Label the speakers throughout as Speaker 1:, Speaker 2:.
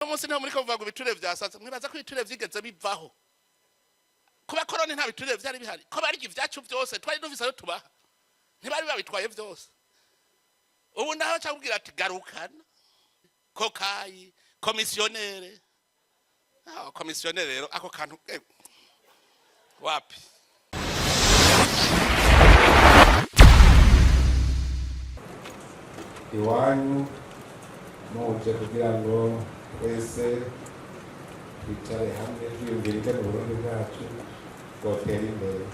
Speaker 1: umunsi nta muri ko vuga biture vyasaze mwibaza ko biture vyigeze bivaho kuba korone nta biture vyari bihari ko bari ivyacu vyose twari dufise ayo tubaha ntibari babitwaye vyose ubu ndaho cyakubwira ati garukana kokayi komisionere komisionere rero ako kantu wapi
Speaker 2: iwanyu Mwoja kugira ngo wese twicare hamwe twiyumvira ingene Burundi bwacu bwotera imbere.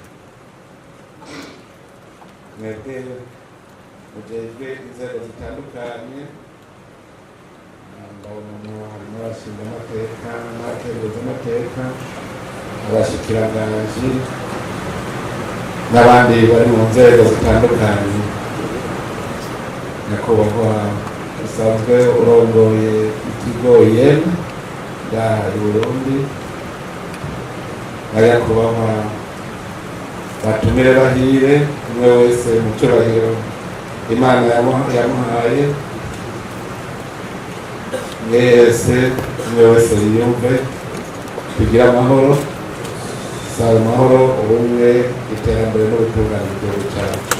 Speaker 2: Mwebwe mujejwe inzego zitandukanye, ndabona harimo abashinga amateka n'abakenguza amateka, abashikiranganji n'abandi bari mu nzego zitandukanye. Nyakubahwa usanzwe urongoye ikigo yene ngaha i Burundi, nyakubahwa batumire bahire umwe wese mu cyubahiro Imana yamuhaye, mwese umwe wese yiyumve kugira amahoro, saba amahoro, ubumwe, iterambere n'ubutungane bw'igihugu cyacu.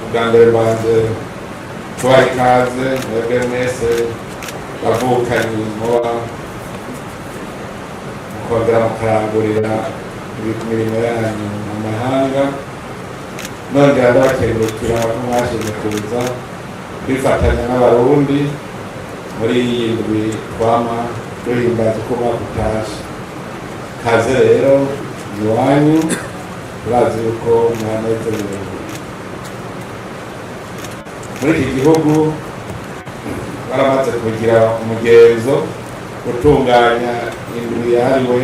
Speaker 2: Ubwambere bwanjye kubaha ikaze mwebwe mwese bavukanye muba mukongera mukarangurira imirimo yanyu mu mahanga, nongera ndabakengurukira ko mwashimye kuza kwifatanya n'abarundi muri iyi ndwi twama duhimbaza uko umwaka utashe. Kaze rero iwanyu, turazi yuko mwanezerewe. Muri iki gihugu baramaze kugira umugenzo gutunganya indwi yahariwe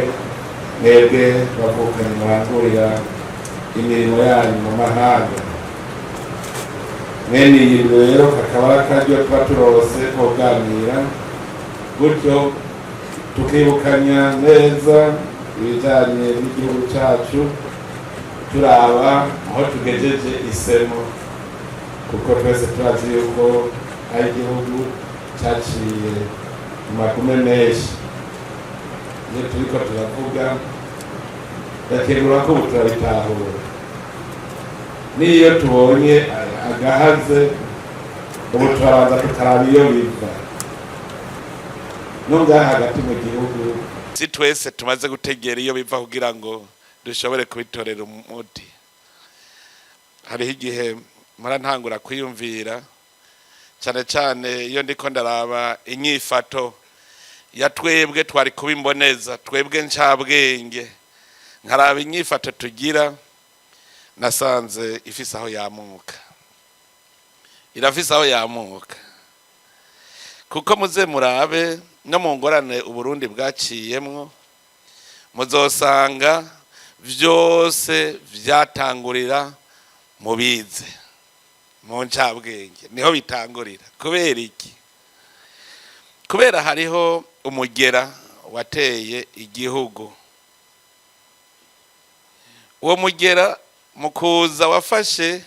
Speaker 2: mwebwe bavukanye murangurira imirimo yanyu mu mahanga. Mwene iyi ndwi rero kakaba ari akaryo tuba turose kuganira, gutyo tukibukanya neza ibijyanye n'igihugu cyacu, turaba aho tugejeje isemo, kuko twese turazi yuko ari igihugu cyaciye mu magume menshi. Iyo turiko turavuga ndakenura ko ubu turabitahura, n'iyo tubonye agahaze ubu turabanza tukaraba iyo biva. Nungaha hagati mu gihugu
Speaker 1: si twese tumaze gutegera iyo biva kugira ngo dushobore kubitorera umuti. Hariho igihe ntangura kwiyumvira cyane cyane iyo ndiko ndaraba inyifato ya twebwe twari kubimboneza, twebwe ncabwenge, nkaraba inyifato tugira, nasanze ifise aho yamuka, irafise aho yamuka. Kuko muze murabe no mu ngorane Uburundi bwaciyemwo, muzosanga vyose vyatangurira mu bize, mu ncabwenge niho bitangurira. Kubera iki? Kubera hariho umugera wateye igihugu. Uwo mugera mu kuza wafashe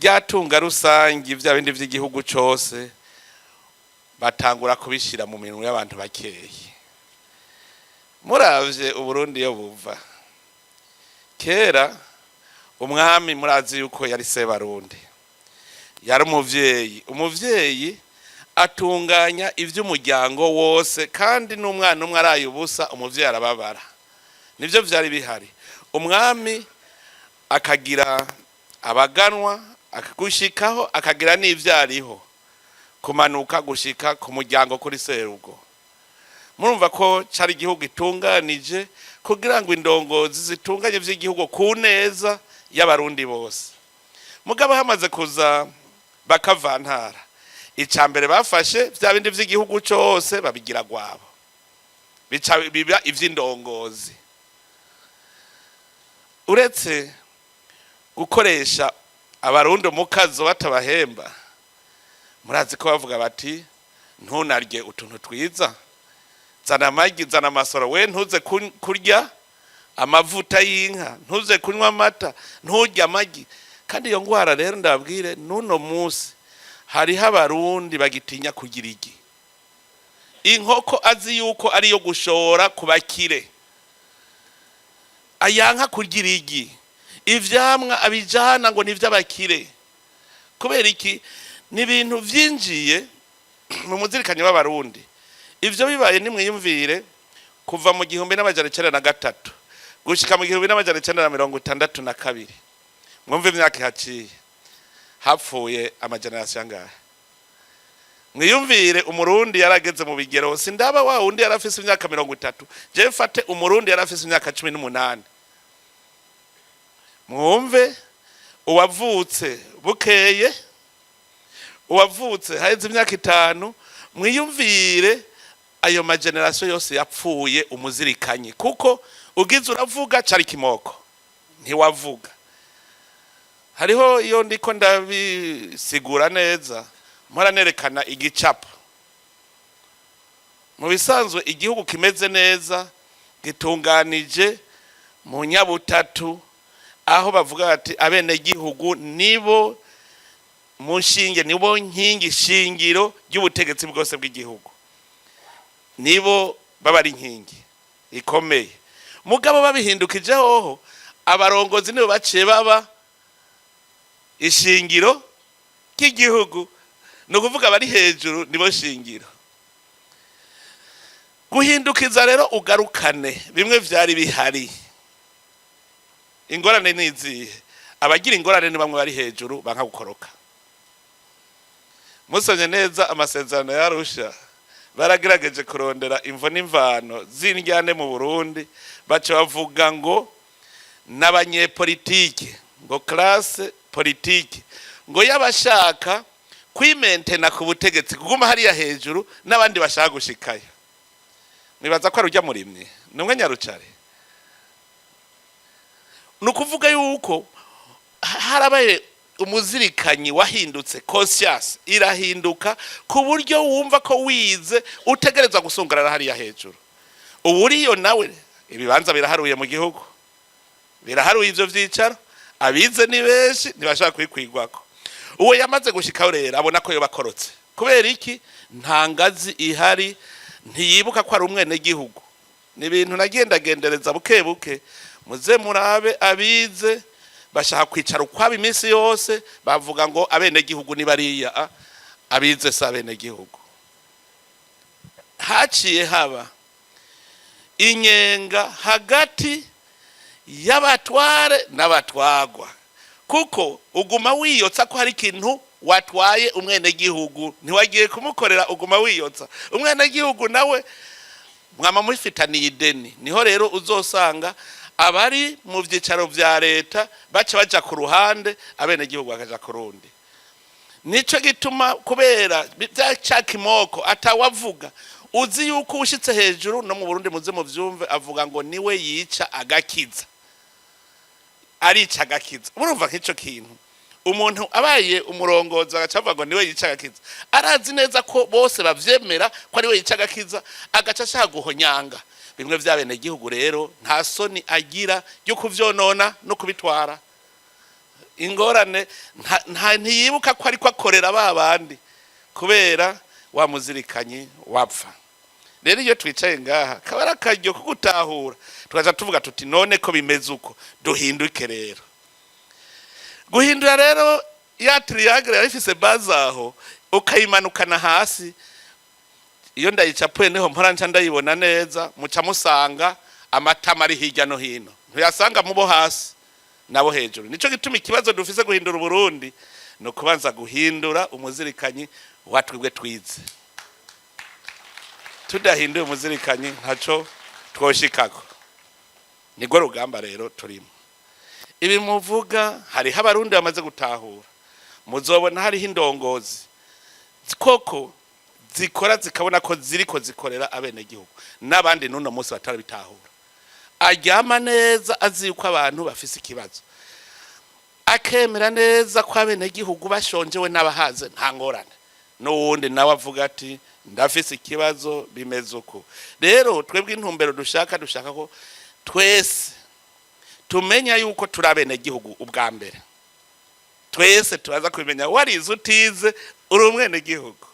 Speaker 1: ryatunga rusangi vya bindi vy'igihugu cose, batangura kubishira mu minwe y'abantu bakeyi. Muravye Uburundi yo buva kera, umwami murazi yuko yari Sebarundi, yari umuvyeyi atunganya ivy'umuryango wose, kandi n'umwana umwe araye ubusa umuvyeyi arababara. Nivyo vyari bihari. Umwami akagira abaganwa, akagushikaho, akagira n'ivyariho kumanuka gushika ku muryango kuri serugo. Murumva ko cari igihugu itunganije kugira ngo indongozi zitunganye vy'igihugu ku neza y'abarundi bose. Mugabo hamaze kuza bakavantara, icambere bafashe vya bindi vy'igihugu cose babigira gwabo, bica biba ivy'indongozi. Uretse gukoresha abarundi mukazo batabahemba, murazi ko bavuga bati ntunarye utuntu twiza, zana amagi, zana amasoro, we ntuze kurya amavuta y'inka, ntuze kunywa amata, nturya amagi. Kandi iyo ngwara rero ndabwire nuno munsi hariho abarundi bagitinya kugira igi. Inkoko azi yuko ariyo gushora ku bakire, ayanka kugira igi. Ivyamwa abijana ngo nivy'abakire. Kubera iki? Ni ibintu vyinjiye mu muzirikanyi w'abarundi. Ivyo bibaye nimwiyumvire kuva mu 1993 gushika mu 1962. Mwumve imyaka ihaciye, hapfuye amagenerasiyo angahe? Mwiyumvire umurundi yarageze mu bigero, sindaba wa undi yarafise imyaka 30, je mfate umurundi yarafise imyaka 18. Mwumve uwavutse bukeye, uwavutse haheze imyaka 5, mwiyumvire ayo magenerasiyo yose yapfuye umuzirikanye, kuko ugize uravuga cari kimoko ntiwavuga. Hariho iyo ndiko ndabisigura neza mpora nerekana igicapo. Mu bisanzwe igihugu kimeze neza gitunganije mu nyabutatu, aho bavuga bati abene gihugu nibo mushinge, nibo nkingi shingiro y'ubutegetsi bwose bw'igihugu, nibo baba ari nkingi ikomeye. Mugabo babihindukije hoho abarongozi nibo baciye baba ishingiro ry'igihugu, no kuvuga bari hejuru nibo shingiro. Guhindukiza rero ugarukane bimwe vyari bihari. Ingorane nizihe? Abagira ingorane ni bamwe bari hejuru banka gukoroka. Musonye neza amasezerano yarusha, baragerageje kurondera imvo n'imvano z'indyane mu Burundi, baca bavuga ngo n'abanyepolitike, ngo classe politique, ngo yabashaka kwimentena ku butegetsi kuguma hariya hejuru n'abandi bashaka gushikayo. Nibaza ko arujya murimwe numwe nyarucare. Nukuvuga yuko harabaye umuzirikanyi wahindutse, conscience irahinduka ku buryo wumva ko wize utegerezwa gusongarara hariya hejuru. Uburiyo nawe ibibanza biraharuye mu gihugu, biraharuye ivyo vyicaro, abize ni benshi ntibashaka kwikwigwako. Uwo yamaze gushikaho rero abona ko yobakorotse. Kubera iki? Nta ngazi ihari, ntiyibuka ko ari umwene gihugu. Ni ibintu nagendagendereza buke buke, muze murabe abize bashaka kwicara ukwabo iminsi yose, bavuga ngo abene gihugu ni bariya, abize sa abene gihugu. Haciye haba inyenga hagati y'abatware n'abatwagwa, kuko uguma wiyotsa ko hari ikintu watwaye umwene gihugu, ntiwagiye kumukorera uguma wiyotsa. Umwene gihugu nawe mwama mufitaniye ideni, niho rero uzosanga abari mu vyicaro vya leta baca baja ku ruhande, abene gihugu bakaja ku rundi. Nico gituma kubera bya kimoko atawavuga, uzi yuko ushitse hejuru no mu Burundi muze mu vyumve avuga ngo niwe yica agakiza, arica agakiza. Urumva nk'ico kintu umuntu abaye umurongozi agacavuga ngo niwe yica agakiza, arazi neza ko bose bavyemera ko ariwe yica agakiza, agaca ashaka guhonyanga bimwe vy'abene gihugu. Rero nta soni agira yo kuvyonona no kubitwara. Ingorane ntiyibuka ko ariko akorera babandi kubera wa muzirikanyi wapfa. Rero iyo twicaye ngaha kabara akaryo ko gutahura, tukaza tuvuga tuti none ko bimeze uko, duhinduke rero. Guhindura rero ya triangle yarifise bazaho ukayimanukana hasi, iyo ndayicapuye niho mpora nca ndayibona neza, muca musanga amatama ari hirya no hino, ntuyasanga mubo hasi nabo hejuru. Nico gituma ikibazo dufise guhindura Burundi no kubanza guhindura umuzirikanyi watwibwe twize. Tudahinduye umuzirikanyi ntaco twoshikako. Nigwo rugamba rero turimo. Ibi muvuga hari abarundi bamaze gutahura, muzobona hari indongozi koko zikora zikabona ko ziriko zikorera abene gihugu, n'abandi nuno munsi batarabitahura. Aryama neza azi yuko abantu bafise ikibazo, akemera neza ko abene gihugu bashonjewe n'abahaze nta ngorane, n'uwundi nawe avuga ati ndafise ikibazo bimeze uko. Rero twebwe intumbero dushaka ko twese tumenya yuko turabene gihugu ubwa mbere. twese turaza kubimenya warize utize uri umwene gihugu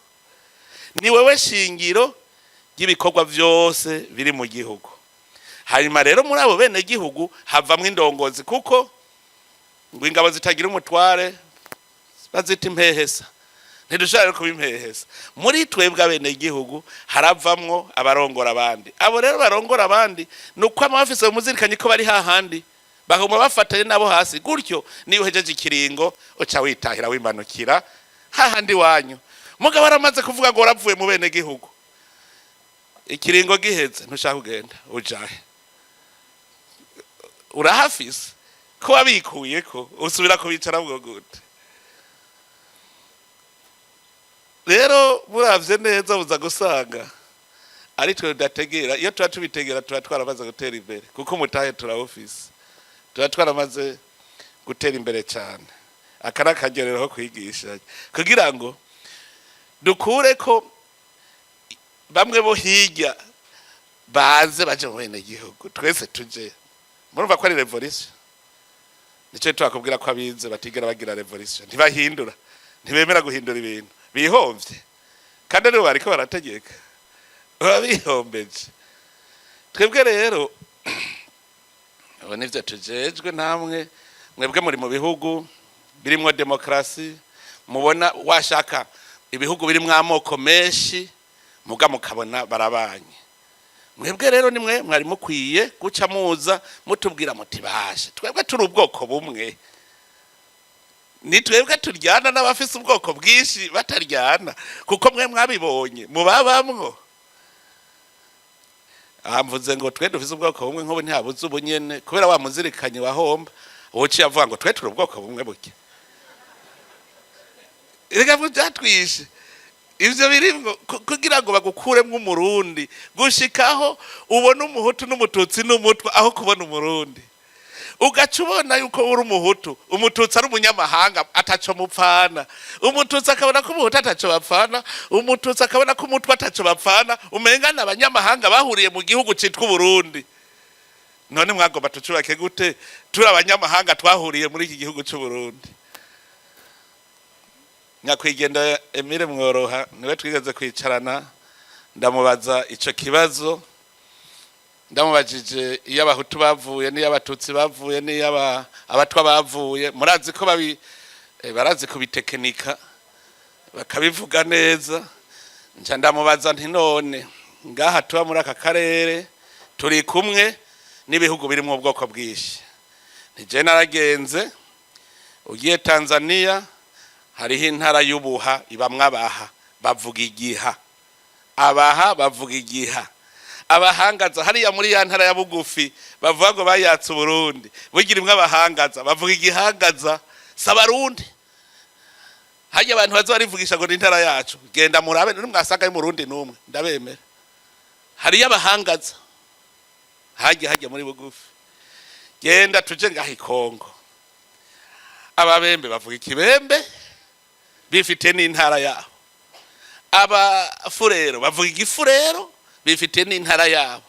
Speaker 1: ni wewe shingiro ry'ibikorwa byose biri mu gihugu. Hanyuma rero muri abo bene gihugu havamwe indongozi kuko ngo ingabo zitagira umutware bazita impehesa ntidushaka kuba impehesa. Muri twebwe abene gihugu haravamwo abarongora abandi. Abo rero barongora abandi nuko amafise umuzirikanye ko bari hahandi bagomba bafatanye nabo hasi gutyo niyo uhejeje ikiringo uca witahira wimanukira hahandi wanyu. Mugabo aramaze kuvuga ngo waravuye mu bene gihugu ikiringo giheze ntushaka kugenda ujahe urahafise ko wabikuye ko usubira kubicara bwo gute. Rero muravye neza buza gusanga ari twe dategera iyo tuba tubitegera tuba twaramaze gutera imbere kuko mutahe turawufise tuba twaramaze gutera imbere cyane. Akara kagerero kwigisha kugira ngo dukure ko bamwe bo hirya baze baje mu bene gihugu twese tuje. Murumva ko ari revolution nico twakubwira ko abize batigera bagira revolution ntibahindura ntibemera guhindura ibintu bihomvye kandi rero bariko barategeka babihombeje. Twebwe rero abo nivyo tujejwe namwe mwebwe muri mu bihugu birimwo demokrasi mubona washaka ibihugu birimwo amoko menshi muga mukabona barabanye. Mwebwe rero nimwe mwari mukwiye guca muza mutubwira muti bashe twebwe turi ubwoko bumwe ni twebwe turyana n'abafise ubwoko bwinshi bataryana kuko mwe mwabibonye mubabamwo. Mvuze ngo twe dufise ubwoko bumwe nko ntihabuze ubunyene kubera wa muzirikanye wahomba woci yavuga ngo twe turi ubwoko bumwe buke rega byatwishe ivyo birimwo kugira ngo bagukuremwe umurundi gushikaho ubona umuhutu n'umututsi n'umutwa aho kubona umurundi ugaca ubona yuko uri umuhutu umututsi ari umunyamahanga ataco mupfana umututsi akabona ko umuhutu ataco bapfana umututsi akabona ko umutwa ataco bapfana umengana abanyamahanga bahuriye mu gihugu citwa Burundi. None mwagomba tucubake gute turi abanyamahanga twahuriye muri iki gihugu cy'u Burundi? Nyakwigenda Emile Mworoha niwe twigeze kwicarana ndamubaza ico kibazo ndamubajije iyo abahutu bavuye niyo abatutsi bavuye niyo abatwa bavuye murazi ko barazi kubitekinika bakabivuga neza. Nca ndamubaza nti none ngaha tuba muri aka karere turi kumwe n'ibihugu birimo ubwoko bwinshi nije naragenze ugiye Tanzania hariho intara y'ubuha ibamwe abaha bavuga igiha abaha bavuga igiha abahangaza hariya muri ya ntara ya bugufi bavuga ngo bayatse Burundi bugira imwe abahangaza bavuga igihangaza sabarundi hajya abantu bazo barivugisha ngo intara yacu genda murabe nimwasanga mu Burundi numwe ndabemera hariya abahangaza hajya muri bugufi genda tuje ngaha Kongo ababembe bavuga ikibembe bifite n'intara yabo abafurero bavuga igifurero bifite n'intara yabo.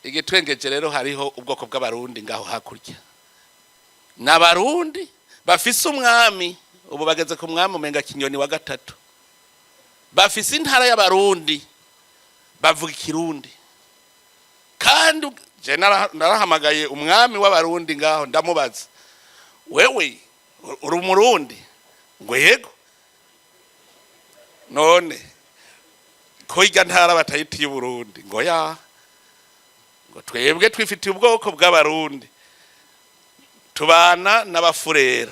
Speaker 1: Igitwengeje rero hariho ubwoko bw'abarundi ngaho hakurya n'abarundi bafise umwami ubu bageze ku mwami umenga Kinyoni wa gatatu bafise intara y'abarundi bavuga ikirundi kandi je narahamagaye umwami w'abarundi ngaho ndamubaza wewe uri umurundi ngo yego none ko irya ntara batayitiye Burundi ngo ya ngo twebwe twifitiye ubwoko bw'abarundi tubana n'abafurero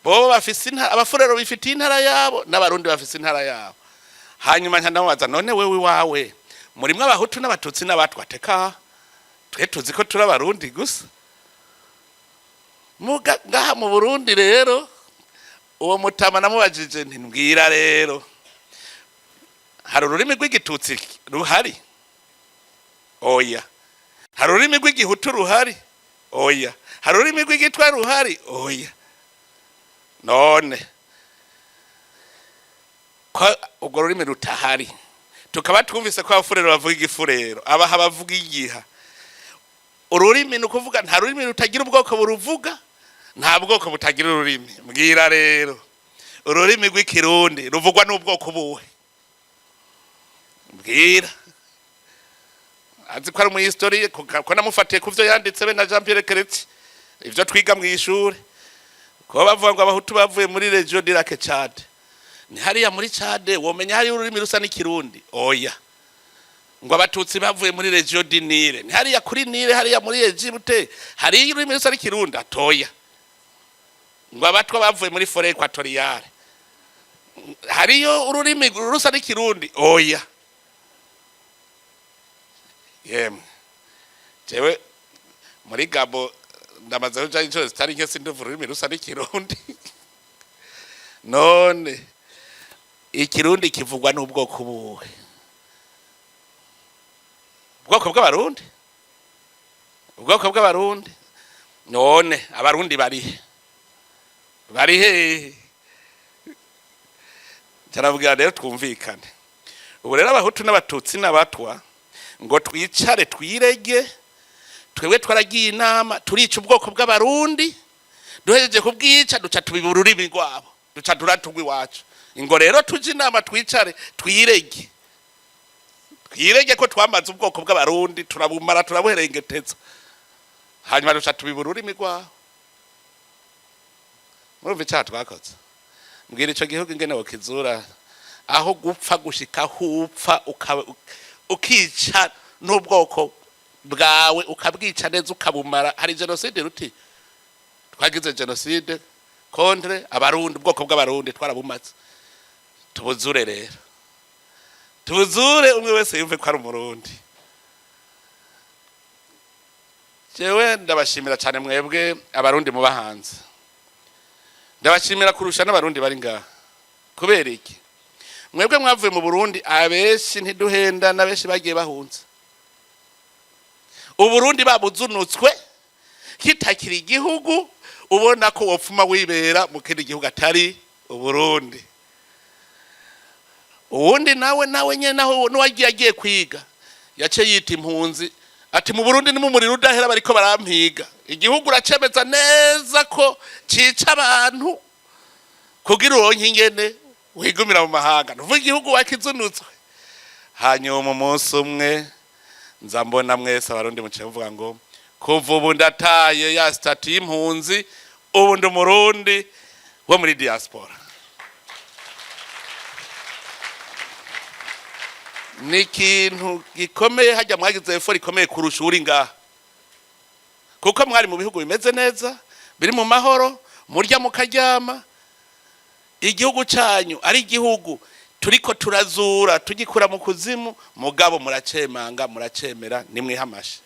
Speaker 1: bo bafise intara abafurero bifitiye intara yabo n'abarundi bafise intara yabo. Hanyuma ntandamubaza none wewe wawe murimwe abahutu n'abatutsi n'abatwateka twe tuzi ko turi abarundi gusa ngaha mu Burundi rero uwo mutama namubajije nti mbwira rero hari ururimi rw'igitutsi ruhari oya hari ururimi rw'igihutu ruhari oya hari ururimi rw'igitwa ruhari oya none ko ubwo rurimi rutahari tukaba twumvise ko abafurero bavuga igifurero abaha bavuga igiha ururimi nukuvuga nta rurimi rutagira ubwoko buruvuga nta bwoko butagira ururimi. Mbwira rero ururimi rw'ikirundi ruvugwa n'ubwoko buhe? Mbwira. Azi ko ari mu history ko namufatiye kuvyo yanditse be na Jean Pierre Chrétien ivyo twiga mu ishuri ko bavuga ngo abahutu bavuye muri region de Lac Chad. Ni hariya muri Chad womenya hari ururimi rusa n'ikirundi? Oya. Ngo abatutsi bavuye muri region du Nile. Ni hariya kuri Nile hariya muri Egypte hari ururimi rusa n'ikirundi? Atoya. Ngo abatwa bavuye muri forêt équatoriale hariyo ururimi rusa n'ikirundi? Oya. Yemwe jewe muri Gabo ndamaze kuja inshuro zitari nke sinduvu ururimi rusa n'ikirundi. None ikirundi kivugwa n'ubwoko buhe? Ubwoko bw'abarundi? Ubwoko bw'abarundi? None abarundi barihe? Barihe? Cyarabwira rero twumvikane. Ubu rero abahutu n'abatutsi n'abatwa ngo twicare twirege, twebwe twaragiye inama turica ubwoko bw'abarundi, duhejeje kubwica duca tubiba ururimi rwabo, duca turatugwa iwacu. Ngo rero tuje inama twicare twirege, twirege ko twamaze ubwoko bw'abarundi turabumara turabuherengeteza, hanyuma duca tubiba ururimi rwabo. Murumva icyaha twakoze? Mbwira ico gihugu ingene wokizura aho gupfa gushika hupfa ukica n'ubwoko bwawe ukabwica neza ukabumara. Hari genocide ruti twagize genocide contre abarundi, ubwoko bw'abarundi twarabumaze. Tubuzure rero, tubuzure umwe wese yumve ko ari umurundi. Jewe ndabashimira cyane mwebwe abarundi mu bahanze, ndabashimira kurusha n'abarundi bari ngaha. Kubera iki? Mwebwe mwavuye mu Burundi abeshi ntiduhenda na beshi bagiye bahunze. Uburundi babuzunutswe kitakiri igihugu, ubona ko wopfuma wibera mu kindi gihugu atari Uburundi. Uwundi nawe nyene naho nuwagiye kwiga yace yita impunzi ati mu Burundi ni mu muriro udahera bariko barampiga. Igihugu uracemeza neza ko cica abantu kugira uronke ingene wigumira mu mahanga. Nuvuga igihugu wakizunutswe. Hanyuma umunsi umwe nza mbona mwese abarundi muciye muvuga ngo kuva ubu ndataye ya statut y'impunzi, ubu ndi umurundi wo muri diaspora. Ni ikintu gikomeye, hajya mwagize effort ikomeye kurusha uri ngaha, kuko mwari mu bihugu bimeze neza biri mu mahoro, murya mukaryama. Igihugu cyanyu ari igihugu turiko turazura tugikura mu kuzimu, mugabo muracemanga muracemera nimwihamashe.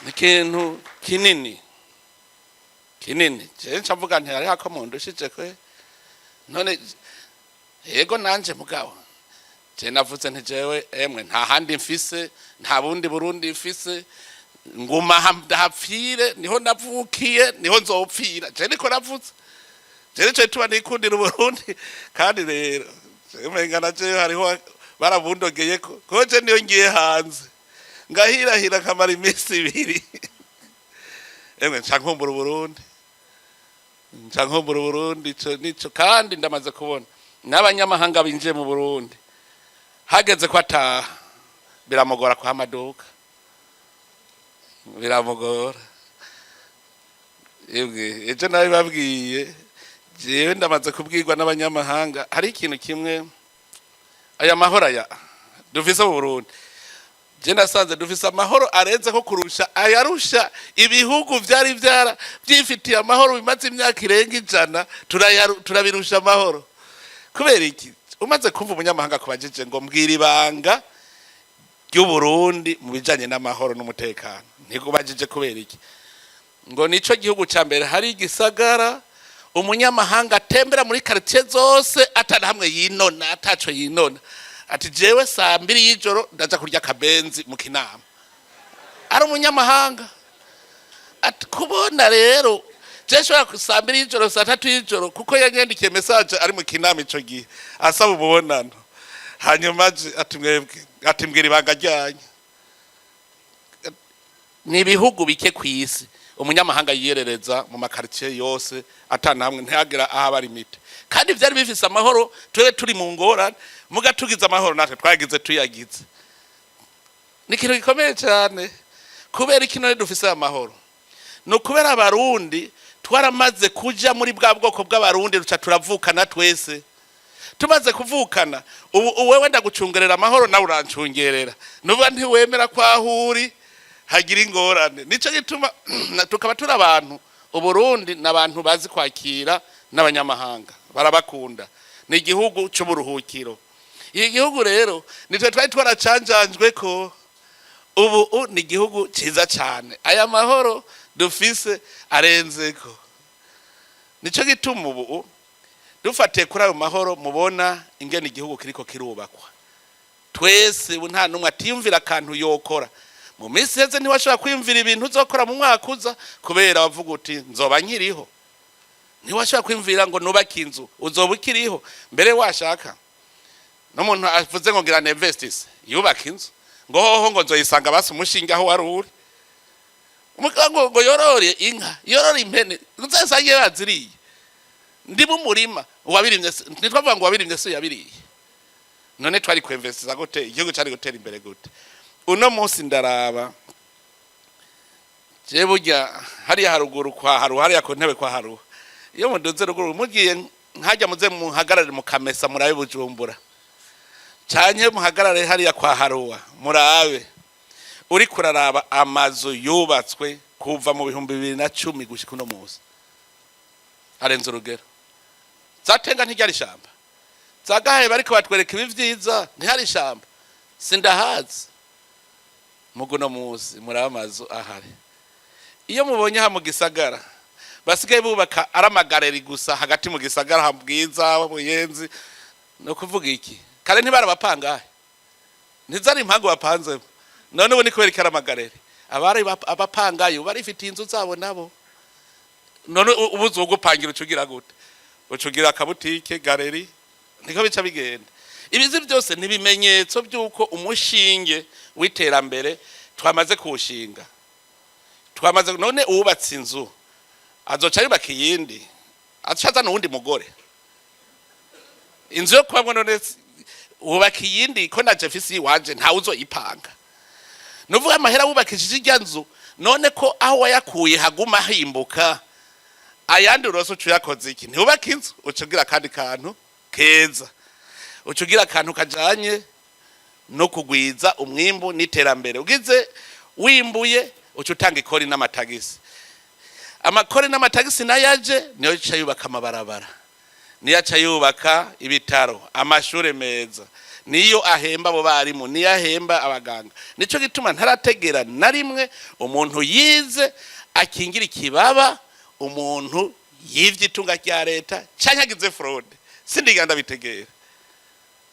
Speaker 1: Ikintu kinini je ncamvuga nti ari hako mundushije kwe. None yego nanje mugabo je navuze nti jewe emwe nta handi mfise, nta bundi Burundi mfise, nguma hapfire niho navukiye niho nzopfira. Je niko navuze, je cyo tuba nikundira Burundi. Kandi rero umengana je hariho barabundogeye ko je niyo ngiye hanze ngahirahira kamara iminsi ibiri. Emwe ncankumbura Burundi, ncankumbura Burundi. Nico kandi ndamaze kubona n'abanyamahanga binjiye mu Burundi hageze ko ataha biramugora kwa amaduka, biramugora. Ejo nawe babwiye jewe ndamaze kubwirwa n'abanyamahanga hari ikintu kimwe, aya mahoro aya dufise mu Burundi, je nasanze dufise amahoro arenze ko kurusha ayarusha ibihugu vyari byifitiye amahoro bimaze imyaka irenga 100. Turabirusha amahoro. Kubera iki? Umaze kumva umunyamahanga kubajije ngo mbwira ibanga ry'u Burundi mu bijanye n'amahoro n'umutekano, ntikubajije kubera iki? Ngo nico gihugu ca mbere hari igisagara umunyamahanga atembera muri quartier zose atana hamwe yinona, ataco yinona. Ati jewe saa 2 y'ijoro ndaza kurya kabenzi mu Kinama. Ari umunyamahanga. Ati kubona rero jesho saa 2 y'ijoro saa 3 y'ijoro kuko yanyandikiye message ari mu Kinama ico gihe asaba ubonano. Hanyuma ati mwebwe ati mbwira ibanga ryanyu. ni ibihugu bike ku isi umunyamahanga yiyerereza mu makaritsiye yose atanamwe ntihagera aho aba limite kandi byari bifise amahoro twebwe turi mu ngorane muga tugize amahoro natwe twagize tuyagize ni ikintu gikomeye cyane kubera ikintu dufise amahoro no kubera abarundi twaramaze kuja muri bwa bwoko bw'abarundi ruca turavukana twese tumaze kuvukana ubu wewe ndagucungerera amahoro nawe urancungerera nuba ntiwemera ko ahuri hagira ingorane nico gituma tukaba turi abantu uburundi n'abantu bazi kwakira n'abanyamahanga barabakunda ni igihugu cy'uburuhukiro iyi gihugu rero nitwe twari twaracanjanjwe ko ubu ni igihugu cyiza cyane aya mahoro dufise arenzeko nico gituma ubu dufatiye kuri ayo mahoro mubona ingene igihugu kiriko kirubakwa twese nta numwe atiyumvira akantu yokora mu minsi heze ntiwashobora kwiyumvira ibintu uzokora mu mwaka uza kubera wavuga uti nzoba nkiriho ntiwashobora kwiyumvira ngo nubake inzu uzoba ukiriho mbere washaka n'umuntu avuze ngo ngira nevestis yubaka inzu ngo hoho ngo nzoyisanga basi umushinga aho wari uri umugabo ngo yorore inka yorore impene uzasangiye baziriye ndi mu murima wabirimye nitwavuga ngo wabirimye se yabiriye none twari kwinvestiza gute igihugu cyari gutera imbere gute uno munsi ndaraba je burya hariya haruguru kwa haru hariya ku ntebe kwa haru iyo muduze ruguru mugiye nkajya muze muhagarare mu Kamesa murabe Bujumbura cyanye muhagarare hariya kwa haruwa murabe uri kuraraba amazu yubatswe kuva mu 2010 gushika uno munsi arenze urugero zatenga ntijyari shamba zagahe bariko batwereka ibi vyiza ntihari shamba sindahazi muguno muzi muri amazu ahari iyo mubonye ha mu gisagara basigaye bubaka aramagareri gusa hagati mu gisagara habwiza buyenzi no kuvuga iki kare ntibarabapangahe ntizari impango bapanze none ubu ni kubera ikaramagareri abari abapangayo barifitiye inzu zabo nabo none ubuzo gupangira ucugira gute ucugira akabutike galeri niko bica bigenda ibizi byose nibimenyetso byuko umushinge witerambere twamaze kuwushinga twamaze none ubatse inzu azoca yubaka iyindi azaza n'uwundi mugore inzu yo kwamwe none ubaka iyindi ko na Jefisi wanje nta uzoyipanga nuvuga amahera wubakishije irya nzu none ko aho wayakuye haguma himbuka ayandi uroso cuyakoze iki ntubaka inzu ucugira kandi kantu keza ucugira kantu kajanye no kugwiza umwimbu n'iterambere ugize wimbuye ucutanga ikori n'amatagisi amakori n'amatagisi nayaje niyo cyayubaka amabarabara niyo cyayubaka ibitaro amashure meza niyo ahemba abo barimu niyo ahemba abaganga nico gituma ntarategera na rimwe umuntu yize akingira ikibaba umuntu yivye itunga rya leta canyagize fraude sindiganda bitegera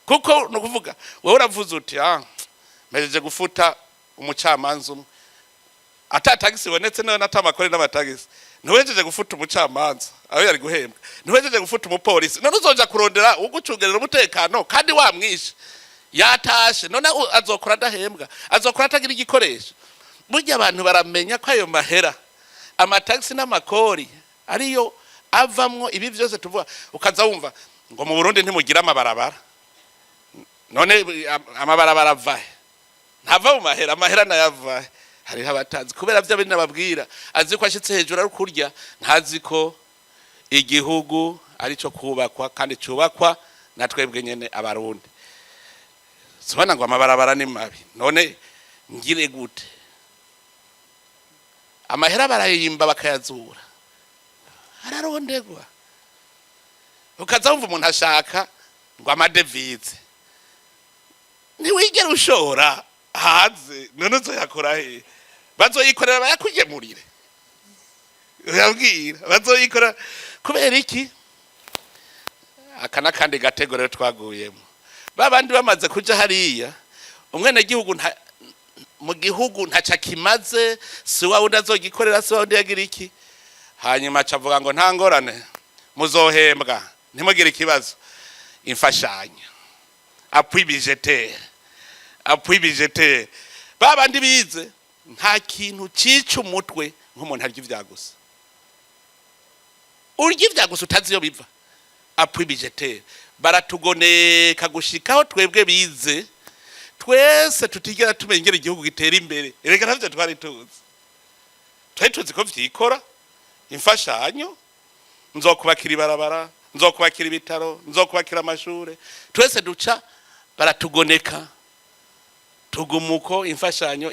Speaker 1: kuko no kuvuga wewe uravuze uti mejeje gufuta umucamanza umwe atatagisi bonetse none atamakore n'amatagisi ntiwejeje gufuta umucamanza aho yari guhembwa ntiwejeje gufuta umupolisi none uzoja kurondera ugucungerera umutekano kandi wamwishe yatashe none azokora adahembwa azokora atagira igikoresho burya abantu baramenya ko ayo mahera amatagisi n'amakori ariyo avamwo ibi byose tuvuga ukaza wumva ngo mu Burundi ntimugira amabarabara none amabarabara avahe ntava mu mahera amahera nayavahe hariho abatazi kubera bya bindi nababwira azi ko ashitse hejuru ari kurya ntazi ko igihugu ari cyo kubakwa kandi cyubakwa natwebwe nyene abarundi sobana ngo amabarabara ni mabi none ngire gute amahera barayimba bakayazura ararondegwa ukaza wumva umuntu ashaka ngo amadevize niwigera ushora haze none uzoyakora he bazoyikorera bayakugemurire uyabwira bazoyikora kubera iki akana kandi gatego rero twaguyemo babandi bamaze kuja hariya umwene gihugu mu gihugu ntaca kimaze si wawe ndazogikorera si wawe yagira iki hanyuma acavuga ngo nta ngorane muzohembwa ntimugire ikibazo imfashanyo appui budgétaire babandi bize nta kintu cica umutwe nk'umuntu arya ivyagusa. Urya ivyagusa utazi iyo biva. Appui budgetaire baratugoneka gushikaho twebwe bize twese tutigera tumengera igihugu gitera imbere. Erega ntavyo twari tuzi ko vyikora imfashanyo, nzokubakira ibarabara, nzokubakira ibitaro, nzokubakira amashure, twese duca baratugoneka tugumuko imfashanyo.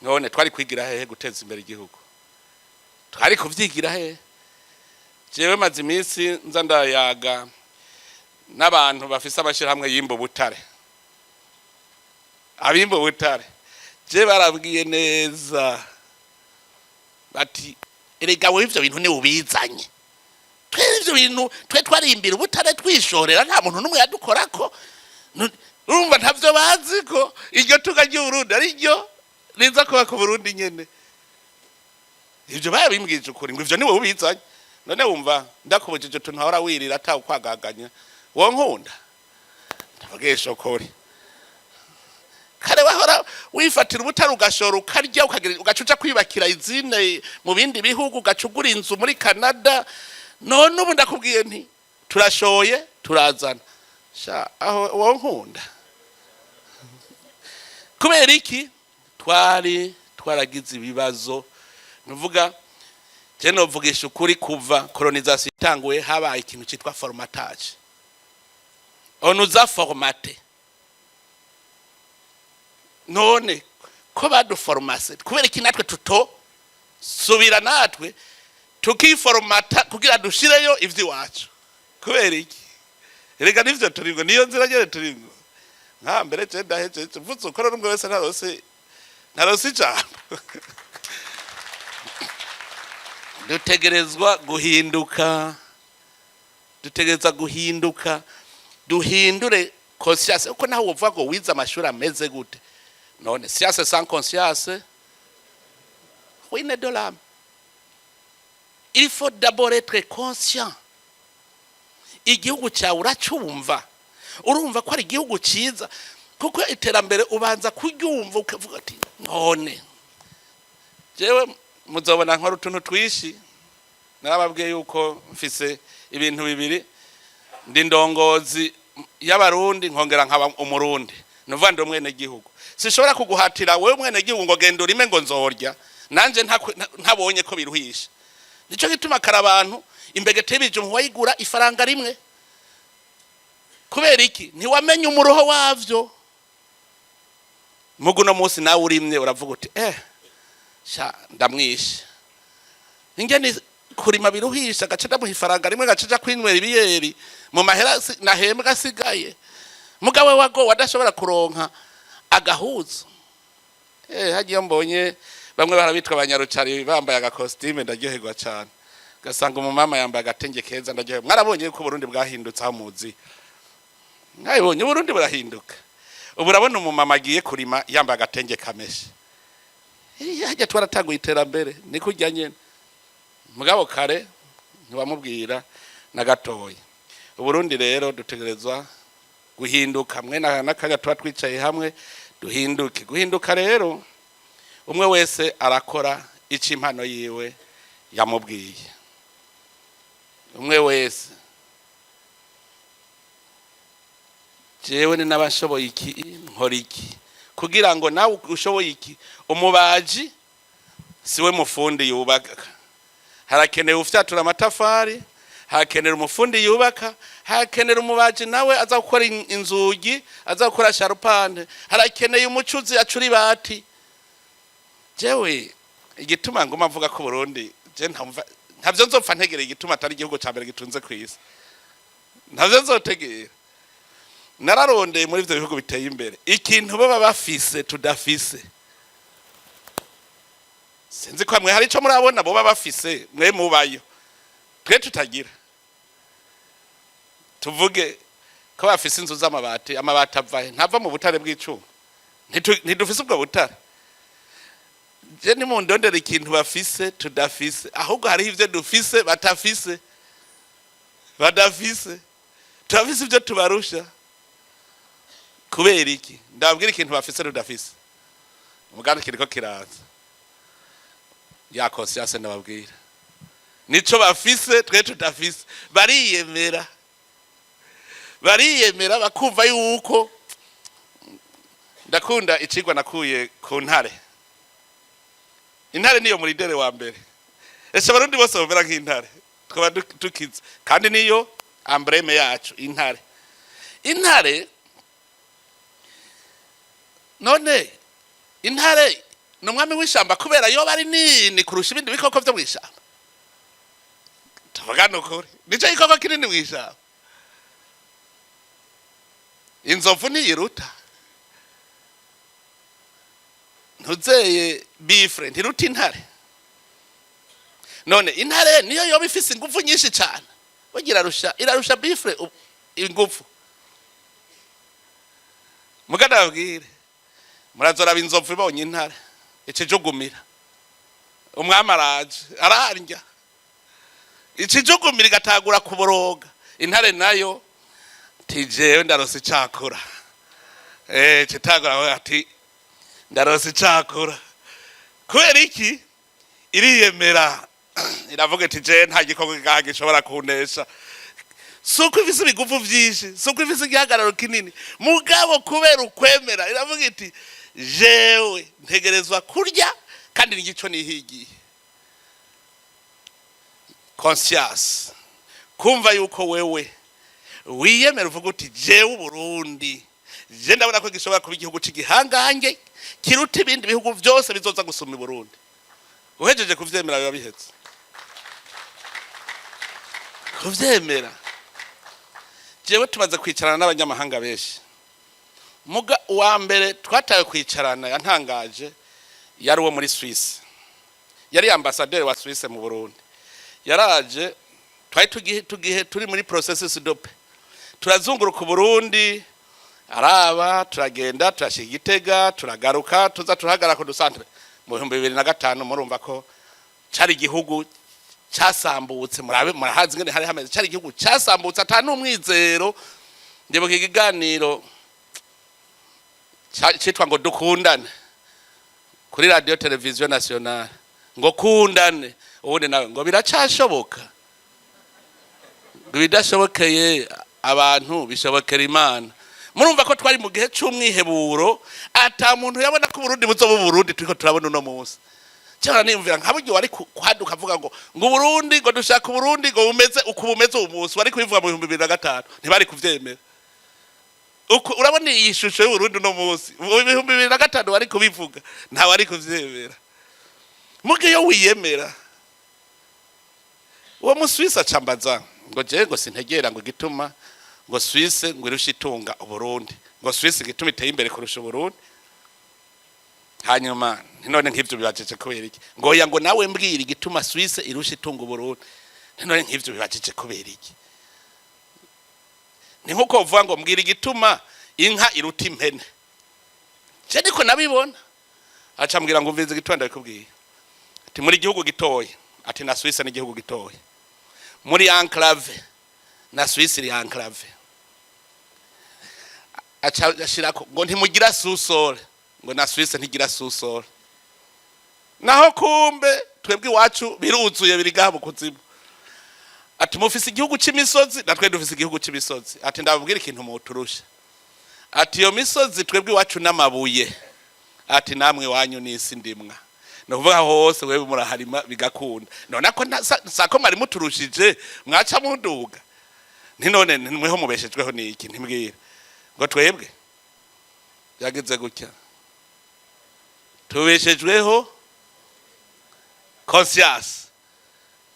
Speaker 1: None twari kwigira hehe guteza imbere igihugu? Twari kuvyigira hehe? Jewe maze iminsi nza ndayaga n'abantu bafise amashirahamwe yimba ubutare. Abimba ubutare je barabwiye neza bati erega we ivyo bintu ni ubizanye. Ivyo bintu twe twarimbira ubutare twishorera nta muntu numwe yadukorako. Urumva ntavyo bazi ko iryo tuga ry'Uburundi ari ryo riza kuba ku Burundi nyene. Ivyo babimbwije ukuri ngo ivyo ni wowe ubizanye. None wumva ndakubujije tuntu ahora wirira atawe kwagaganya wo nkunda ndavugesha ukuri. Kare wahora wifatira ubutari ugashora ukarya ugacuca kwibakira izine mu bindi bihugu ugacugura inzu muri Canada. None ubu ndakubwiye nti turashoye turazana sha aho wo nkunda. Kubera iki twaragize ibibazo nuvuga je novugisha ukuri kuva colonisation itanguye habaye ikintu citwa formatage. On nous a formaté. None ko baduformase kubera iki natwe tuto subira natwe tukiformata kugira dushireyo ivyi wacu? Kubera iki? Erega nivyo turingo niyo nzira nyene turingo. Nka mbere je ndaheje mvuze ukora numwe wese narose ijambo. Dutegerezwa guhinduka duhindure conscience. Uko naho uvuga ngo wiza amashuri ameze gute? None science sans conscience ruine de l'âme. Il faut d'abord être conscient. Igihugu cyawe uracumva, urumva ko ari igihugu ciza, kuko iterambere ubanza kuryumva ukavuga ati none jewe muzobona nkora utuntu twishi. Narababwiye yuko mfise ibintu bibiri, ndi ndongozi y'abarundi nkongera nkaba umurundi, nuvuga ndi umwene gihugu. Sishobora kuguhatira wewe umwene gihugu ngo genda urime ngo nzorya nanje ntabonye ko biruhisha. Nico gituma kara abantu imbegete y'ibijumbu wayigura ifaranga rimwe. Kubera iki? Ntiwamenye umuroho wavyo. Muguno munsi nawe urimye uravuga uti sha ndamwisha. Ingene kurima biruhisha gace ndamuha ifaranga rimwe gacija kwinywera ibiyeri mu mahera nahembwa asigaye. Mugawe wago wadashobora kuronka agahuzo. Hagiye mbonye bamwe barabitwa abanyarucari bambaye agakostime ndaryoherwa cyane. Gasanga umumama yambaye agatenge keza ndaryoherwa. Mwarabonye ko Burundi bwahindutse amuzi. Mwabonye Burundi burahinduka. Ubu urabona umumama agiye kurima yambaye agatenge kameshe. Hajya twaratanguye iterambere ni kujya nyene. Mugabo kare ntiwamubwira na gatoya. Uburundi rero dutegerezwa guhinduka mwe n'akaga tuba twicaye hamwe duhinduke. Guhinduka rero umwe wese arakora ico impano yiwe yamubwiye. Umwe wese jewe ni nabashoboye iki nkora iki kugira ngo nawe ushoboye iki. Umubaji siwe mufundi yubaka, harakeneye ufyatura amatafari, harakenera umufundi yubaka, harakenera umubaji nawe aza gukora inzugi, aza gukora sharupande, harakeneye umucuzi acura ibati. Jewe igituma ngoma mvuga ko Burundi je ntavyo nzopfa ntegera igituma atari igihugu ca mbere gitunze kwisi, ntavyo nzotegera. Nararondeye muri ivyo bihugu biteye imbere ikintu baba bafise tudafise. Sinzi ko mwe hari ico murabona bo baba bafise mwe mubayo twe tutagira. Tuvuge ko bafise inzu z'amabati, amabati avahe ntava mu butare bw'icuma, ntidufise ubwo butare. Je ni mu ndondera ikintu bafise tudafise, ahubwo hari ivyo dufise batafise badafise. Tubafise ivyo tubarusha. Kubera iki? Ndabwira ikintu bafise tudafise. umuganda kiriko kiraza ya conscience nababwira nico bafise twe tudafise bariyemera bakumva yuko ndakunda icigwa nakuye ku ntare intare niyo muri dere wa mbere ese barundi bose bumera nk'intare twaba tukize kandi niyo ambreme yacu intare none intare numwami w'ishamba kubera yo bari nini kurusha ibindi bikoko byo mwishamba tavugana ukuri nico ikoko kinini mwishamba inzovu niyiruta ntuzeye bifre ntiruta intare none intare niyo yoba ifise ingufu nyinshi cyane bagira irarusha bifre ingufu muganda babwire murazora inzovu ibonye intare ikijugumira umwami araje ararya ikijugumira igatagura kuboroga intare nayo tijewe ndarose cyakora kitagura ati ndarose cyakora kubera iki iriyemera iravuga ati je nta gikoko gishobora kunesha suko ifise ibigufu vyinshi suko ifise igihagararo kinini mugabo kubera ukwemera iravuga iti jewe ntegerezwa kurya kandi nigico nihigiye conscience kumva yuko wewe wiyemera uvuga uti jewe uburundi je ndabona ko gishobora kuba igihugu cy'igihangange kiruta ibindi bihugu byose bizoza gusuma i Burundi uhejeje kuvyemera biba bihetse kuvyemera jewe tumaze kwicarana n'abanyamahanga benshi muga wa mbere twataye kwicarana yantangaje yari uwo muri Suisse yari ambassadeur wa Suisse mu Burundi yaraje twari tugihe turi muri processus dope turazunguruka Burundi araba turagenda turashika Gitega turagaruka tuza turahagara ku dusantre mu 2005 murumva ko cari igihugu cyasambutse murahazi ngene hari hameze cari igihugu cyasambutse atanu umwizero ndibuka ikiganiro cyitwa ngo dukundane kuri radio television nationale ngo kundane ubundi nawe ngo biracashoboka bidashobokeye abantu bishobokera Imana murumva ko twari mu gihe cy'umwiheburo ata muntu yabona ko Burundi buzoba Burundi turiko turabona uno munsi cyane nimvira nkaburyo wari kwaduka avuga ngo Burundi ngo dushaka Burundi ngo bumeze ukubumeze umunsi wari kubivuga mu 2005 ntibari kuvyemera urabona iyi shusho y'Uburundi uno munsi mu 2005 wari kubivuga nta wari kuvyemera mugihe yo wiyemera uwo muswisa cambaza ngo je ngo sintegera ngo gituma ngo Suisse ngo irusha itunga Burundi ngo Suisse gituma iteye imbere kurusha Burundi hanyuma none nk'ivyo bibajeje kubera iki ngo ya ngo nawe mbwira igituma Suisse irusha itunga Burundi none nk'ivyo bibajeje kubera iki ni nkuko uvuga ngo mbwira igituma inka iruta impene je niko nabibona aca mbwira ngo umvize igitwanda bikubwiye ati muri gihugu gitoye ati na Suisse ni gihugu gitoye muri enclave na Suisse iri enclave ashirako ngo ntimugira susole ngo na Suisse ntigira susole naho kumbe twebwe iwacu biruzuye biri gaha mu kuzimu ati mufise igihugu c'imisozi natwe dufise igihugu c'imisozi ati ndababwira ikintu muturusha ati yo misozi twebwe iwacu n'amabuye ati namwe wanyu n'isi ndimwa novuga hose wewe muraharima bigakunda none ko sako mwari muturushije mwaca munduga none mweho mubeshejweho niki ntimbwira ngo twebwe yagize gutya tubeshejweho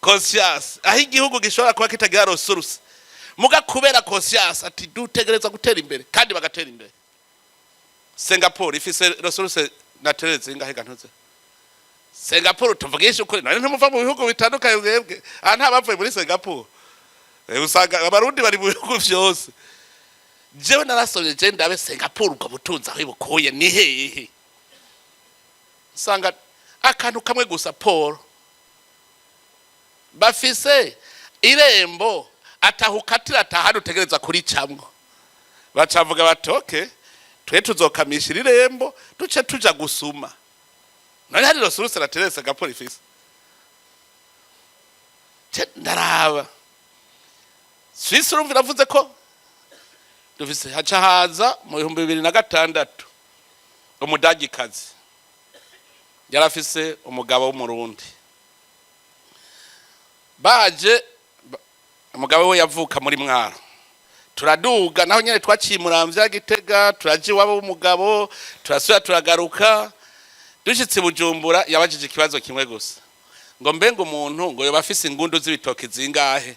Speaker 1: conscience aho igihugu gishobora kuba kitagira resource muga kubera conscience ati dutegereza gutera imbere kandi bagatera imbere Singapore ifise resource naturelle zingahe gantuze Singapore tuvugisha ukuri none ntumuva mu bihugu bitandukanye bwebwe nta bavuye muri Singapore usanga abarundi bari mu bihugu byose jewe narasomye je ndabe Singapore ubwo butunzi aho ibukuye ni hehe sanga akantu kamwe gusa Paul bafise irembo atahukatira atahari utegereza kuri camwo bacavuga batoke twe tuzokamishira irembo duce tuja gusuma none hari resource la terese ga polifisi ndaraba Swiss urumva iravuze ko dufise haca haza mu 2006 umudagikazi yarafise umugabo w'umurundi baje umugabo we yavuka muri Mwaro turaduga naho nyene twacimuramvya Gitega turaje wabo umugabo turasubira turagaruka dushitse Bujumbura yabajije ikibazo kimwe gusa ngo mbenga umuntu ngo yoba afise ingundu z'ibitoki zingahe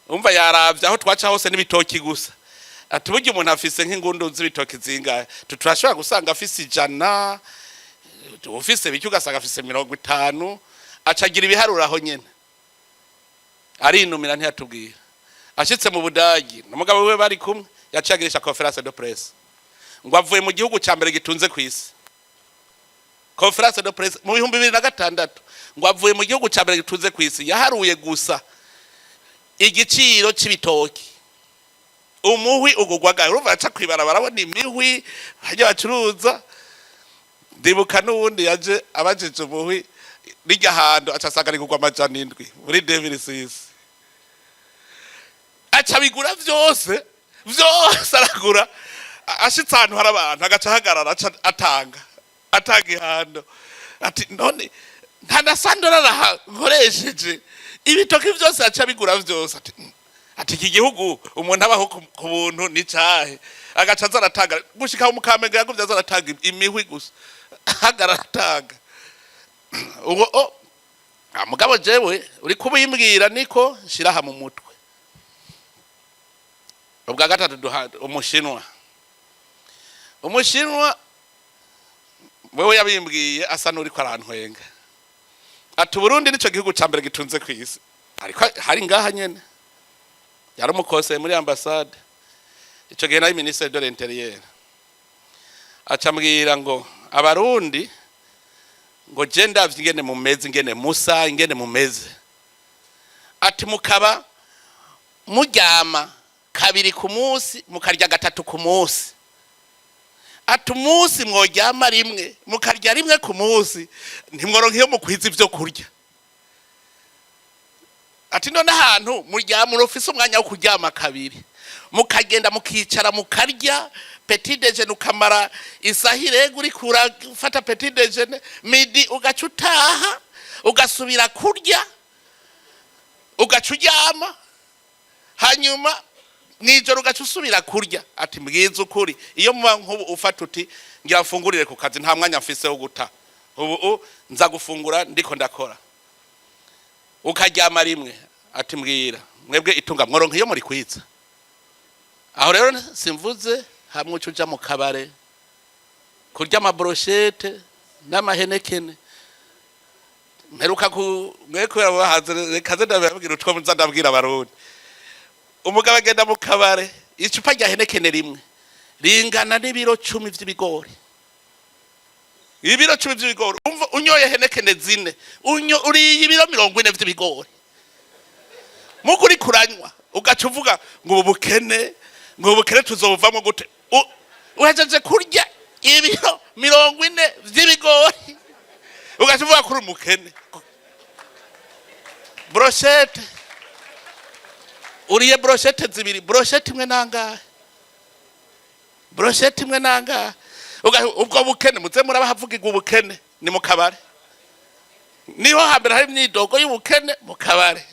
Speaker 1: umva yaravye aho twaca hose n'ibitoki gusa atuburyo umuntu afise nk'ingundu z'ibitoki zingahe turashobora gusanga afise 100 ufise biki ugasanga afise 50 acagira ibiharura aho nyene arinumira ntiyatubwira ashitse mu Budagi n'umugabo we bari kumwe yacagirisha conference de presse ngo avuye mu gihugu ca mbere gitunze kwisi conference de presse mu 2006 ngo avuye mu gihugu ca mbere gitunze kwisi yaharuye gusa igiciro c'ibitoki umuhwi ugugwaga urumva aca kwibara barabona imihwi hajya bacuruza ndibuka n'ubundi yaje abajije umuhwi rijya hando acasanga rigugwa amajana 7 muri 2006 aca bigura vyose aragura ashitse ahantu hari abantu agaca hagarara atanga ihando ati none nta nasandora raha nkoresheje ibitoki vyose aca bigura vyose ati iki gihugu umuntu abaho ku buntu ni cahe agaca azaratanga gushika mu Kamenge yaguvye azaratanga imihwi gusa hagarara atanga uwo mugabo jewe uri kubimbwira niko shiraha mu mutwe ubwa gatatu duhada umushinwa wewe yabimbwiye asa nuri ko arantwenga ati Burundi nico gihugu ca mbere gitunze kwisi ariko hari ngaha nyene yari umukose muri ambassade ico gihe nayo ministre de l'intérieur acambwira ngo abarundi ngo je ndavye ingene mumeze ingene musa ingene mumeze ati mukaba muryama kabiri ku munsi mukarya gatatu ku munsi ati umunsi mworyama rimwe mukarya rimwe ku munsi ntimworonkeyo mukwiza ivyo kurya ati none ahantu muryama urufise umwanya wo kuryama kabiri mukagenda mukicara mukarya petit déjeuner ukamara isahire uri kurafata petit déjeuner midi ugaca utaha ugasubira kurya ugaca uryama hanyuma nijoro ugaca usubira kurya ati mbwiza ukuri iyo muba nk'ubu ufata uti ngira mfungurire ku kazi nta mwanya mfise wo guta ubu nza gufungura ndiko ndakora ukaryama rimwe ati mbwira mwebwe itunga mworonka iyo muri kwiza aho rero simvuze hamwe ucuja mu kabare kurya amabrochette n'amahenekene mperuka ku mwekora bahaze kaze ndababwira utwo nza ndabwira abarundi umugabo agenda mu kabare icupa rya henekene rimwe ringana n'ibiro 10 vy'ibigori ibiro 10 vy'ibigori umva unyoye henekene zine uriye ibiro 40 vy'ibigori mukuri kuranywa ugaca uvuga ngo ubukene tuzovamo gute uhejeje kurya ibiro 40 vy'ibigori ugaca uvuga kuri umukene brochette uriye brochette zibiri brochette imwe nangahe ubwo bukene muze murabahavugirwa ubukene ni mu kabare niho hambere hari imyidogo y'ubukene mu kabare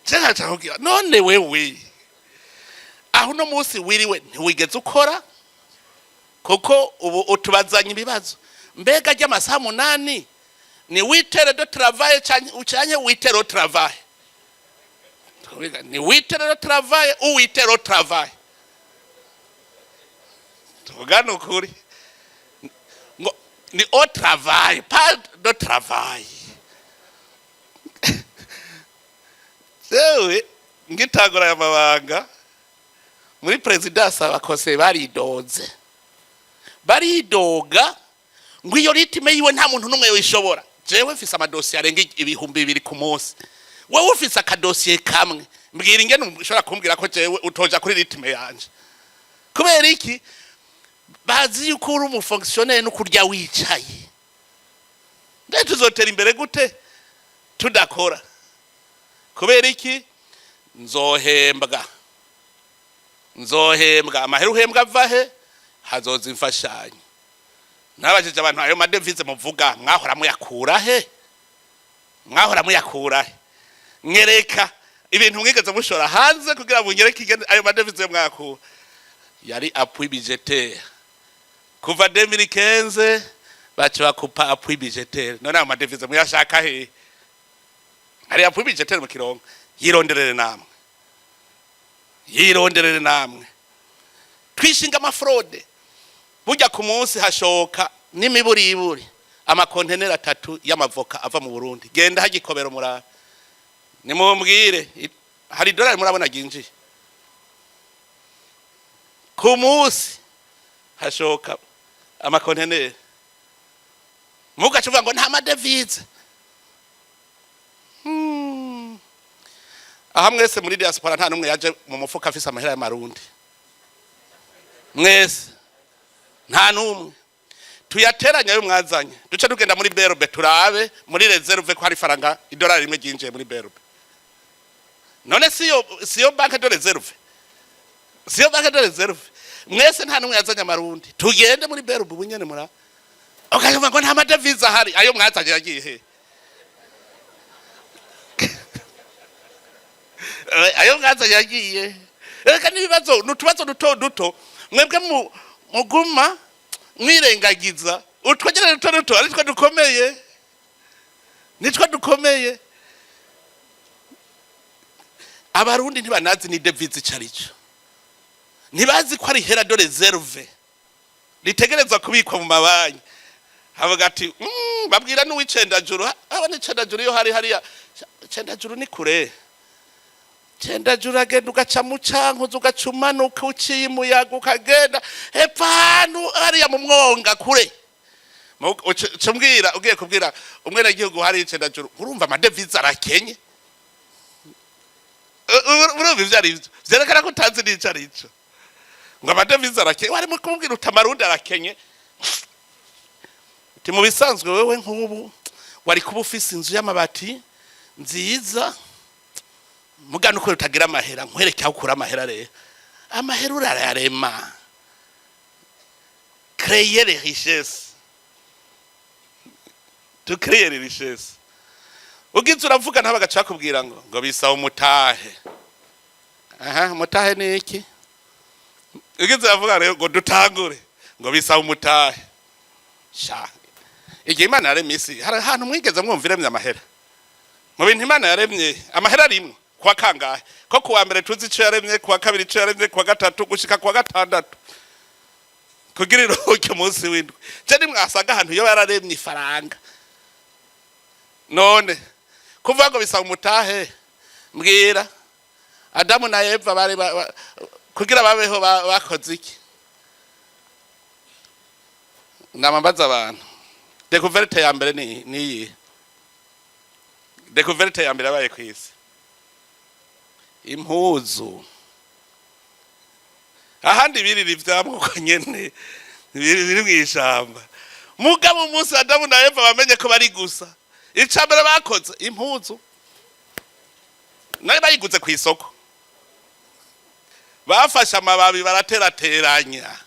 Speaker 1: cyaca kugira none wewe aho no munsi wiriwe ntiwigeze ukora kuko ubu utubazanye ibibazo mbega ry'amasaha 8 ni 8 heures de travail cyanye 8 heures de travail ni 8 heures de travail ou 8 heures de travail tugana ukuri ni au travail pas de travail sewe ngitagura ya mabanga muri presidence abakose baridoga ngo iyo ritime yiwe nta muntu numwe wishobora jewe mfise amadosiye arenga 2,000 ku munsi wewe ufise akadosiye kamwe mbwira ingene ushobora kumbwira ko jewe utoja kuri ritime yanje kubera iki bazi yuko uri umufonctionnaire no kurya wicaye nde tuzotera imbere gute tudakora? Kubera iki? Nzohembwa amahera uhembwa avahe hazoza imfashanyo. Nabajije abantu ayo madevize muvuga mwahora muyakura he? Nyereka ibintu mwigeze mushora hanze kugira ngo nyereke ayo madevize mwakura. Yari appui budgetaire kuva 2015 bacu bakupa appui budgetaire. None ayo madevize muyashaka he? Ari appui budgetaire mu Kirongo. Yironderere namwe twishinga amafraude. Burya ku munsi hashoka n'imiburiburi amakontenera 3 y'amavoka ava mu Burundi. Genda hagikobera murara nimumbwire hari dolari murabona ginji ku munsi hashoka amakontenera. Mugacuvuga ngo nta madevize. Aha mwese muri diaspora nta numwe yaje mu mufuka afise amahera y'amarundi. Mwese nta numwe. Tuyateranya yo mwazanye. Duce tugenda muri berbe turabe muri reserve ko hari faranga idolari rimwe ginje muri berbe. None siyo banque de reserve. Mwese nta numwe yazanye amarundi. Tugende muri berbe ubunyene mura. Okavuga ngo nta madevize hari. Ayo mwazanye yagiye he? Ayo mwazanye yagiye. Reka nibibazo nutubazo duto mwebwe muguma mwirengagiza utwogere duto ari twa dukomeye. Nitwa dukomeye. Abarundi ntibanazi ni devize carico. Ntibazi ko ari hera de reserve. Litegereza kubikwa mu mabanki. Havuga ati babwira n'uwicendajuru. Abone icendajuru yo hari icendajuru ni kure. Cendajuru agenda ugaca mu cankuzo ugacumanuka uciye umuyaga ukagenda hepfanu hariya mu mwonga kure. Cumbwira ugiye kubwira umwene gihugu hari icendajuru urumva amadevize arakenye. Urumva ivyari vyerekana ko utazi n'icarico. Ngo amadevize arakenye wari mu kubwira utamarundi arakenye. Mu bisanzwe wewe nk'ubu wari kuba ufise inzu y'amabati nziza mugano ko utagira amahera nkwereke aho ukura amahera rero. Amahera urararema. Créer les richesses. Tu créer les richesses. Ugize uravuga ntabagaca kubwira ngo bisaba umutahe. Umutahe ni iki? Ugize uravuga rero ngo dutangure ngo bisaba umutahe. Sha. Igihe Imana yaremye isi hari ahantu mwigeze mwumviremye amahera. Mu bintu Imana yaremye amahera rimwe kwa kangahe ko kuwa mbere tuzi ico yaremye kuwa kabiri ico yaremye kuwa gatatu gushika kuwa gatandatu kugira iruhuke munsi w'indwi. Je ni mwasaga ahantu yo yararemye ifaranga. None kuvuga ngo bisaba umutahe mbwira Adamu na Eva bari kugira babeho bakoze iki? Namambaza abantu. Découverte ya mbere ni découverte ya mbere abaye kwisi. Impuzu. Ahandi biriri vyamwuko nyene biri mwishamba. Mugabo umunsi Adamu na Eva bamenye ko bari gusa. Icambere bakoze impuzu. Naye bayiguze ku isoko. Bafasha amababi baraterateranya.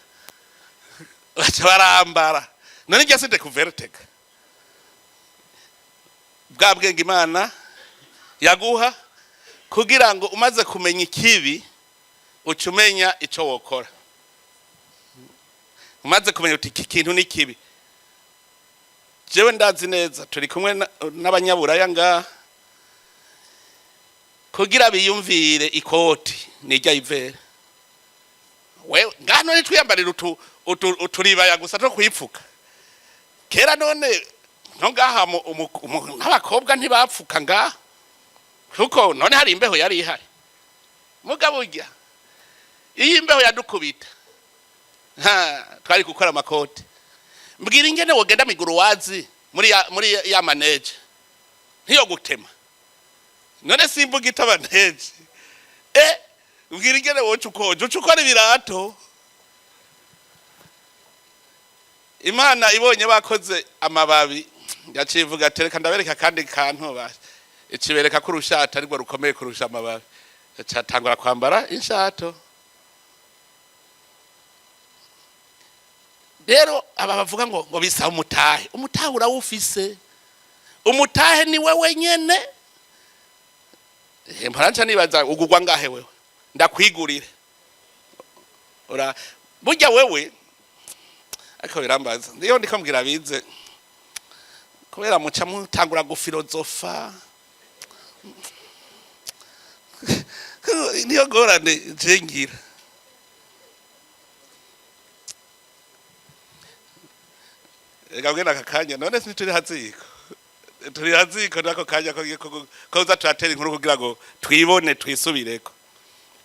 Speaker 1: Baca barambara. None njye sinde kuverteka. Bwa bwenge Imana yaguha kugira ngo umaze kumenya ikibi ucumenya ico wokora. Umaze kumenya uti iki kintu ni kibi. Jewe ndazi neza turi kumwe n'abanyaburaya ngaha kugira biyumvire ikoti nijya ivere. We ngano ni twiyambarira uturibaya gusa to kwipfuka. Kera none ngaha n'abakobwa ntibapfuka ngaha kuko none hari imbeho yari ihari. Mugabo urya iyi imbeho yadukubita twari gukora amakoti. Mbwira ingene wogenda miguru wazi muri ya manage ntiyo gutema. None simbuga itabaneje mbwira ingene wocu ukora ibirato. Imana ibonye bakoze amababi yacivuga ati reka ndabereka kandi kantu basi ikibereka ko urushato ariko rukomeye kurusha amababi cyatangura kwambara inshato. Rero aba bavuga ngo bisa umutahe urawufise, umutahe ni wewe nyene. Mparanca nibaza ugugwa ngahe wewe ndakwigurire ora burya wewe ariko birambaza ndiyo ndikambwira bize kubera muca mutangura gufilozofa niyo gorane jengira. Ega ngena kakanya none turi haziko nako kanya ko uza turatera inkuru kugira ngo twibone twisubireko.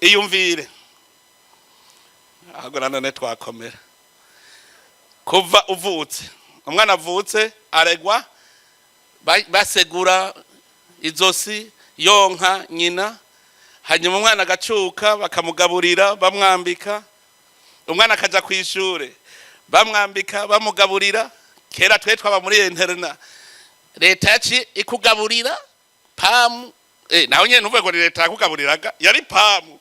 Speaker 1: Iyumvire ahubwo nanone twakomera kuva uvutse umwana avutse aregwa basegura izosi yonka nyina, hanyuma umwana agacuka bakamugaburira bamwambika, umwana akaja kwishure bamwambika bamugaburira. Kera twe twaba muri interna leta yaci ikugaburira pamu naho nyene ntuvuge ngo leta yakugaburiraga yari pamu.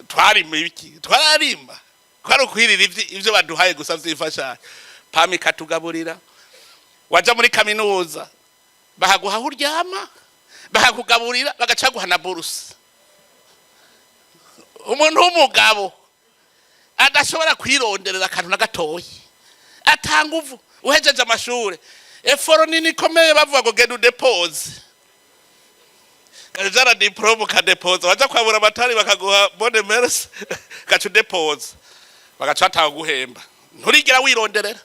Speaker 1: Twarima ibiki twararimba kwari ukwirira ivyo baduhaye gusa vyifasha. Pamu ikatugaburira, waja muri kaminuza bahaguha uryama bahakugaburira bagacaguha na buruse. Umuntu w'umugabo adashobora kwironderera akantu na gatoyi atanguvu uhejeje amashure eforo nini komeye bavuga ngo genda udepose kajara diploma ka depose waja kwabura amatari bakaguha bonne merci gacu depose bagacata guhemba nturigira wironderera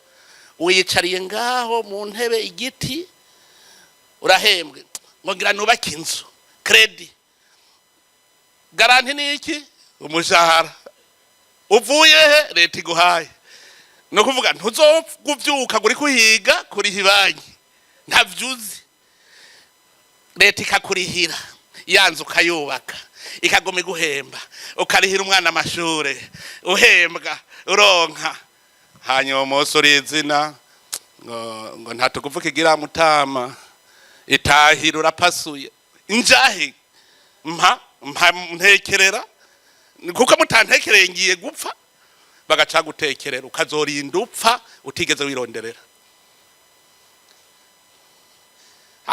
Speaker 1: uyicariye ngaho mu ntebe igiti urahembwe ngo ngira nubaka inzu credit garanti ni iki umushahara uvuye he leta iguhaye. No kuvuga ntuzoguvyuka guri kuhiga kuri hibanyi ntavyuzi leta ikakurihira yanzu ukayubaka ikagoma guhemba ukarihira umwana amashure uhembwa uronka. Hanyuma umusore izina ngo ntatukuvuka igira mutama itahira urapasuye injahe mpa ntekerera kuko mutantekereye ngiye gupfa bagaca gutekerera ukazorinda upfa utigeze wironderera.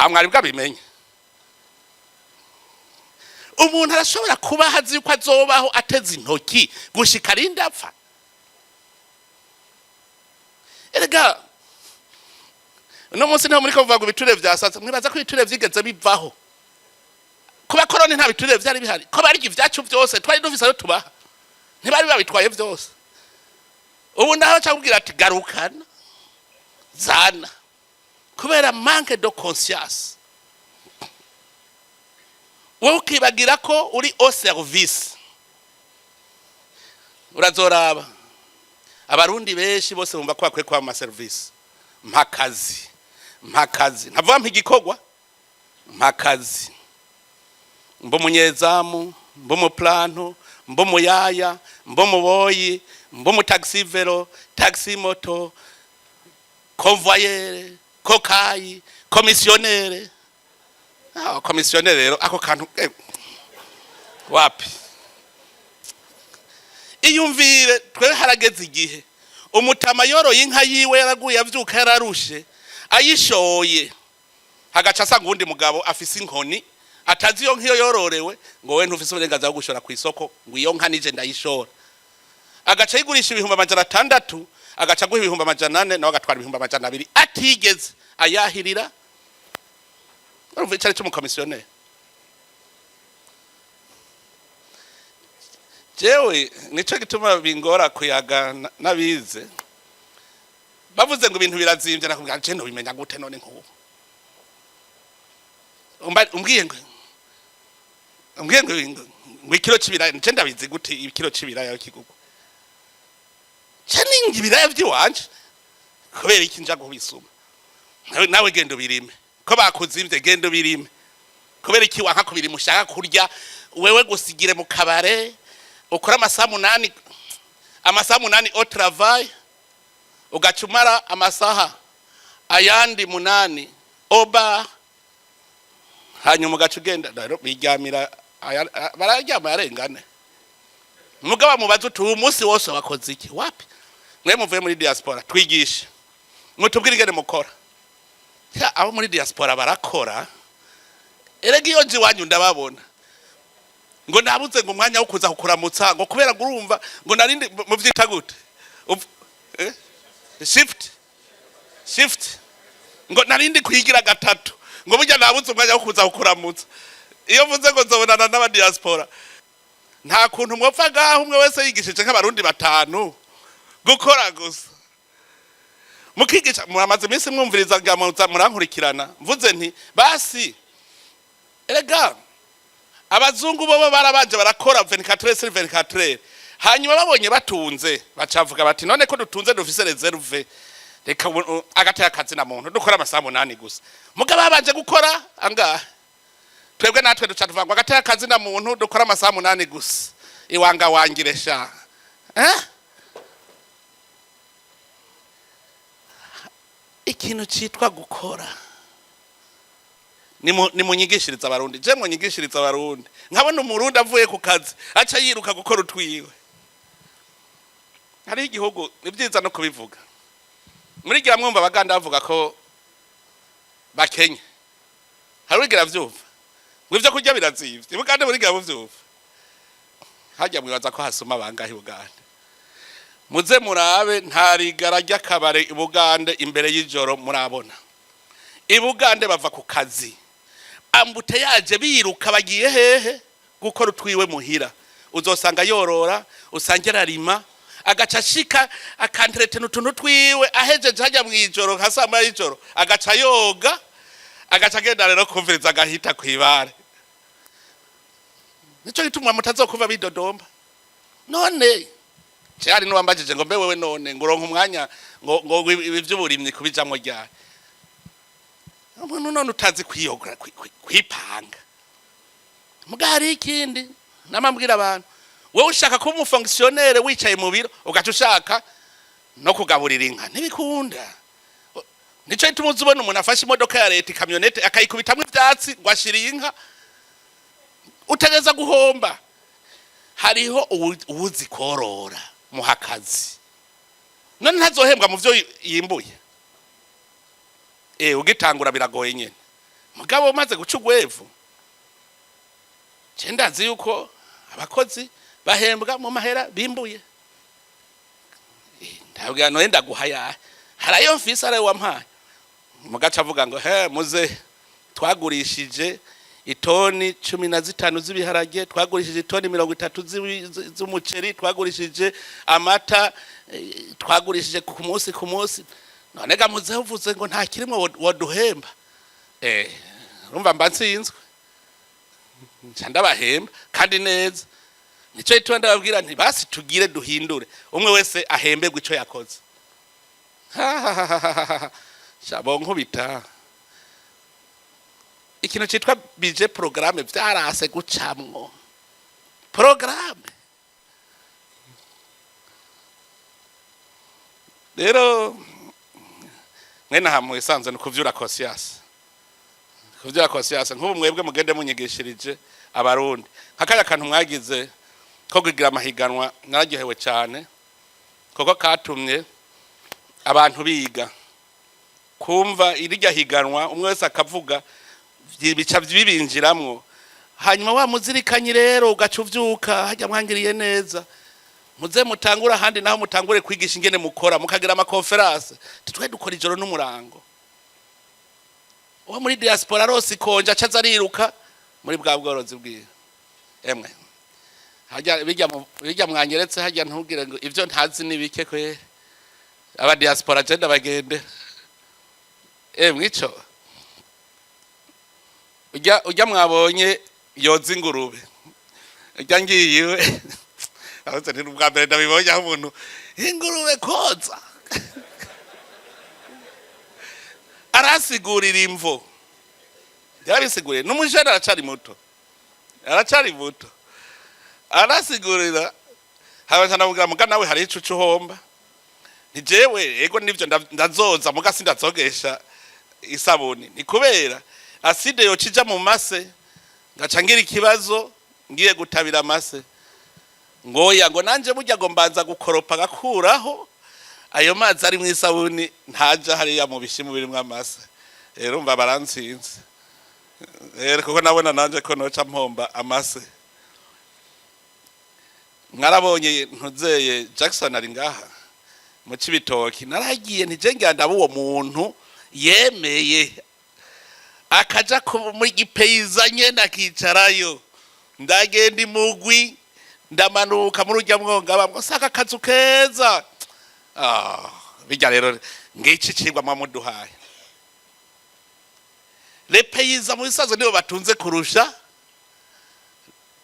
Speaker 1: Mwari bwabimenye umuntu arashobora kuba hazi yuko azobaho ateze intoki gushika rinda apfa. Erega no munsi niho muri kuvuga ngo biture vyasatse mwibaza ko biture vyigeze bivaho kuba korone nta biture vyari bihari ko bari ivyacu vyose twari dufise aho tubaha ntibari babitwaye vyose. Ubu ndaho cyakubwira ati garukana zana kubera manque de conscience. Wowe ukibagira ko uri au service urazoraba abarundi benshi bose bumva ko bakwiye kwa ama service mpakazi ntavuga mpigikogwa mpakazi mbo munyezamu mbo mu planto mbo muyaya mbo muboyi mbo mu taxi velo taxi moto convoyeur kokayi commissionnaire. Commissionnaire rero ako kantu wapi iyumvire twe harageze igihe umutama yoroye inka yiwe yaraguye avyuka yararushe ayishoye hagaca asanga undi mugabo afise inkoni atazi yo nkiyo yororewe ngo we ntufise uburenganzira bwo gushora ku isoko ngo iyo nka nije ndayishora. Agaca yigurisha 600 agaca guha 400 nawe agatwara 200 atigeze ayahirira. Urumva cyari cyo mu commissionnaire. Jewe nico gituma bingora kuyaga nabize bavuze ngo ibintu birazimvye nakubwira nje no bimenya gute none nkubu umbwiye ngo ikiro cibiraya nje ndabizi gute ikiro cibiraya kigugu cyane ngibiraya by'iwanje kubera iki nja kubisuma nawe gendo birime ko bakuzimvye gendo birime kubera iki wanka kubiri mushaka kurya wewe gusigire mu kabare ukora amasaha 8 au travail ugacumara amasaha ayandi 8 oba hanyuma ugaca ugenda rero biryamira bararyama yarengane mugaba mubaza uti uyu munsi wose wakoze iki wapi mwe muvuye muri diaspora twigishe mutubwire ingene mukora abo muri diaspora barakora erega iyo nje wanyu ndababona ngo nabuze ngo umwanya wo kuza kukuramutsa ngo kubera gurumva ngo narindi muvyita gute shift ngo narindi kwigira gatatu ngo burya nabuze umwanya wo kuza kukuramutsa iyo mvuze ngo nzobonana n'aba diaspora nta kuntu mwopfa gaho umwe wese yigishije nk'abarundi 5 gukora gusa mukigisha muramaze iminsi mwumviriza murankurikirana mvuze nti basi erega abazungu bo barabanje barakora 24/24 hanyuma babonye batunze bacavuga bati none ko dutunze dufise reserve reka agataya akazi na muntu dukora amasaha 8 gusa mugaba babanje gukora angahe twebwe natwe ducatuvangwa agataya akazi na muntu dukora amasaha 8 gusa iwanga wangiresha ikintu citwa gukora ni munyigishiriza abarundi je munyigishiriza abarundi nkabona umurundi avuye ku kazi aca yiruka gukora utwiwe hari igihugu nibyiza no kubivuga muri gira mwumva abaganda bavuga ko bakenye hari wigira vyumva mwivyo kurya birazivye buganda muri gira vyumva hajya mwibaza ko hasoma bangahe buganda muze murabe ntarigara ry'akabare ibugande imbere y'ijoro murabona ibugande bava ku kazi ambute yaje biruka bagiye hehe gukora utwiwe muhira uzosanga yorora usangira rima agaca shika akantrete n'utuntu twiwe ahejeje hajya mwijoro nkasama y'ijoro agaca yoga agaca genda rero kumviriza agahita kwibare nico gitumwa mutazokuva bidodomba none cyari nuwambajije ngo mbe wewe none nguronka umwanya ngo ivy'uburimyi kubijamwe ryari umuntu none utazi kwiyogura kwipanga mugari ikindi namambwira abantu wowe ushaka kuba umufonctionnaire wicaye mu biro ugaca ushaka no kugaburira inka ntibikunda nico itumuze ubona umuntu afashe imodoka ya leta ikamyonete akayikubitamwe ivyatsi gwashiriye inka utegeza guhomba hariho uwuzi korora muhakazi none ntazohembwa mu byo yimbuye ugitangura biragoye nyene mugabo umaze guca ugwevu cendazi yuko abakozi bahembwa mu mahera bimbuye ndabwira no enda guhaya harayo mfise arayo wampaye mugaca avuga ngo muze twagurishije itoni 15 z'ibiharage twagurishije itoni 30 z'umuceri twagurishije amata twagurishije ku munsi none gamuze uvuze ngo nta kirimo woduhemba urumva mbansinzwe ndabahemba kandi neza nico itwa ndababwira nti basi tugire duhindure umwe wese ahembegwe ico yakoze shabo nkubita ikintu citwa budget programme vyarase gucamwo programme rero mwene hamwe isanze no kuvyura conscience nk'ubu mwebwe mugende munyigishirije abarundi nkakaya kantu mwagize ko kugira amahiganwa nararyohewe cyane koko katumye abantu biga kumva irijya higanwa umwe wese akavuga bica bibinjiramwo hanyuma wa muzirikanye rero ugacuvyuka hajya mwangiriye neza muze mutangura handi naho mutangure kwigisha ingene mukora mukagira ama conference tutwe dukora ijoro n'umurango uwo muri diaspora rose konja acaza ariruka muri bwa bworozi bwiwe emwe hajya bijya mwanyeretse hajya ntugire ngo ivyo ntazi nibike kwe aba diaspora genda bagende mwico ujya mwabonye yoza ingurube ujya ngiyiwe aho ni ubwa mbere ndabibonye aho umuntu ingurube koza arasigurira imvo yarabisiguriye n'umujana aracari muto arasigurira habanje navuga muga nawe hari icucu homba ni jewe ego nivyo ndazoza muga sindazogesha isabuni ni kubera aside yo cija mu mase ngaca ngira ikibazo ngiye gutabira amase ngoya ngo nanje burya ngo mbanza gukoropa gakuraho ayo mazi ari mu isabuni ntaja hariya mu bishimu birimwe amase rero mba barantsinze rero kuko nabona nanje ko noca mpomba amase mwarabonye ntuzeye Jackson ari ngaha mu Cibitoki naragiye ntijengira ndaba uwo muntu yemeye akaja muri gipeyizanye nakicarayo ndagenda imugwi ndamanuka muri urya mwonga bamwe saka kazu keza bijya rero ngici cigwa mwamuduhaye les paysans mu bisazo nibo batunze kurusha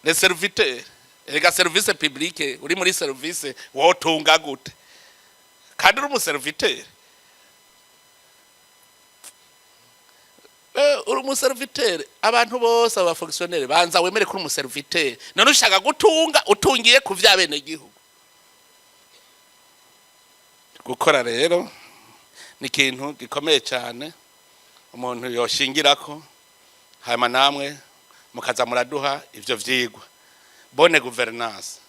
Speaker 1: les serviteurs ega service publique uri muri service wotunga gute kandi uri mu serviteur uri mu serviteur abantu bose aba fonctionnaire banza wemere kuri mu serviteur none ushaka gutunga utungiye ku vyabene gihugu gukora rero ni kintu gikomeye cyane umuntu yoshingirako hama namwe mukaza muraduha ivyo vyigwa bonne gouvernance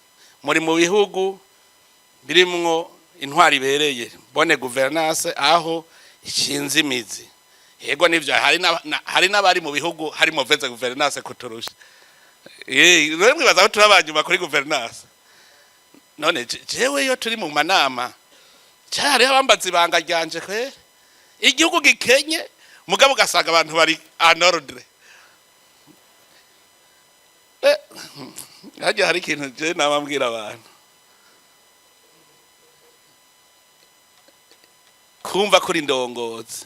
Speaker 1: muri mu bihugu birimwo intwari ibereye bonne gouvernance aho ishinze imizi yego nivyo hari n'abari mu bihugu hari mauvaise gouvernance kuturusha rero mwibaza ko turabanyuma kuri gouvernance none jewe yo turi mu manama cyari abambazi banga ryanje kwe igihugu gikenye mugabo gasaga abantu bari anordre haje hari ikintu je nabambwira abantu kumva kuri ndongozi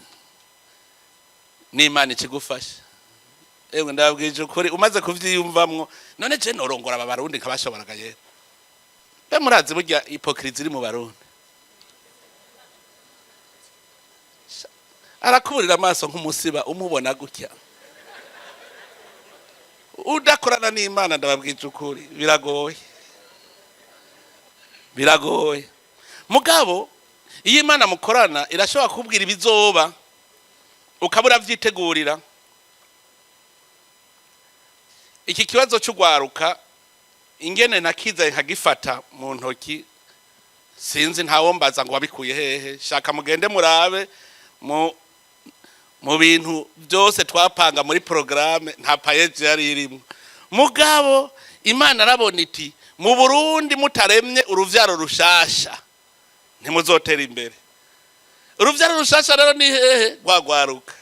Speaker 1: n'Imana ikigufasha ewe ndabwije ukuri umaze kuvyiyumvamwo none je norongora aba barundi nkabashoboraga yero be murazi burya hypocrisie iri mu barundi arakuburira amaso nk'umusiba umubona gutya udakorana n'Imana ndababwije ukuri biragoye mugabo iyo Imana mukorana irashobora kubwira ibizoba ukabura vyitegurira iki kibazo cy'ugwaruka ingene nakiza nkagifata mu ntoki sinzi ntawo mbaza ngo wabikuye hehe shaka mugende murabe mu bintu byose twapanga muri programme nta page yari irimo mugabo Imana arabona iti mu Burundi mutaremye uruvyaro rushasha ntimuzotera imbere uruvyaro rushasha rero ni hehe gwagwaruka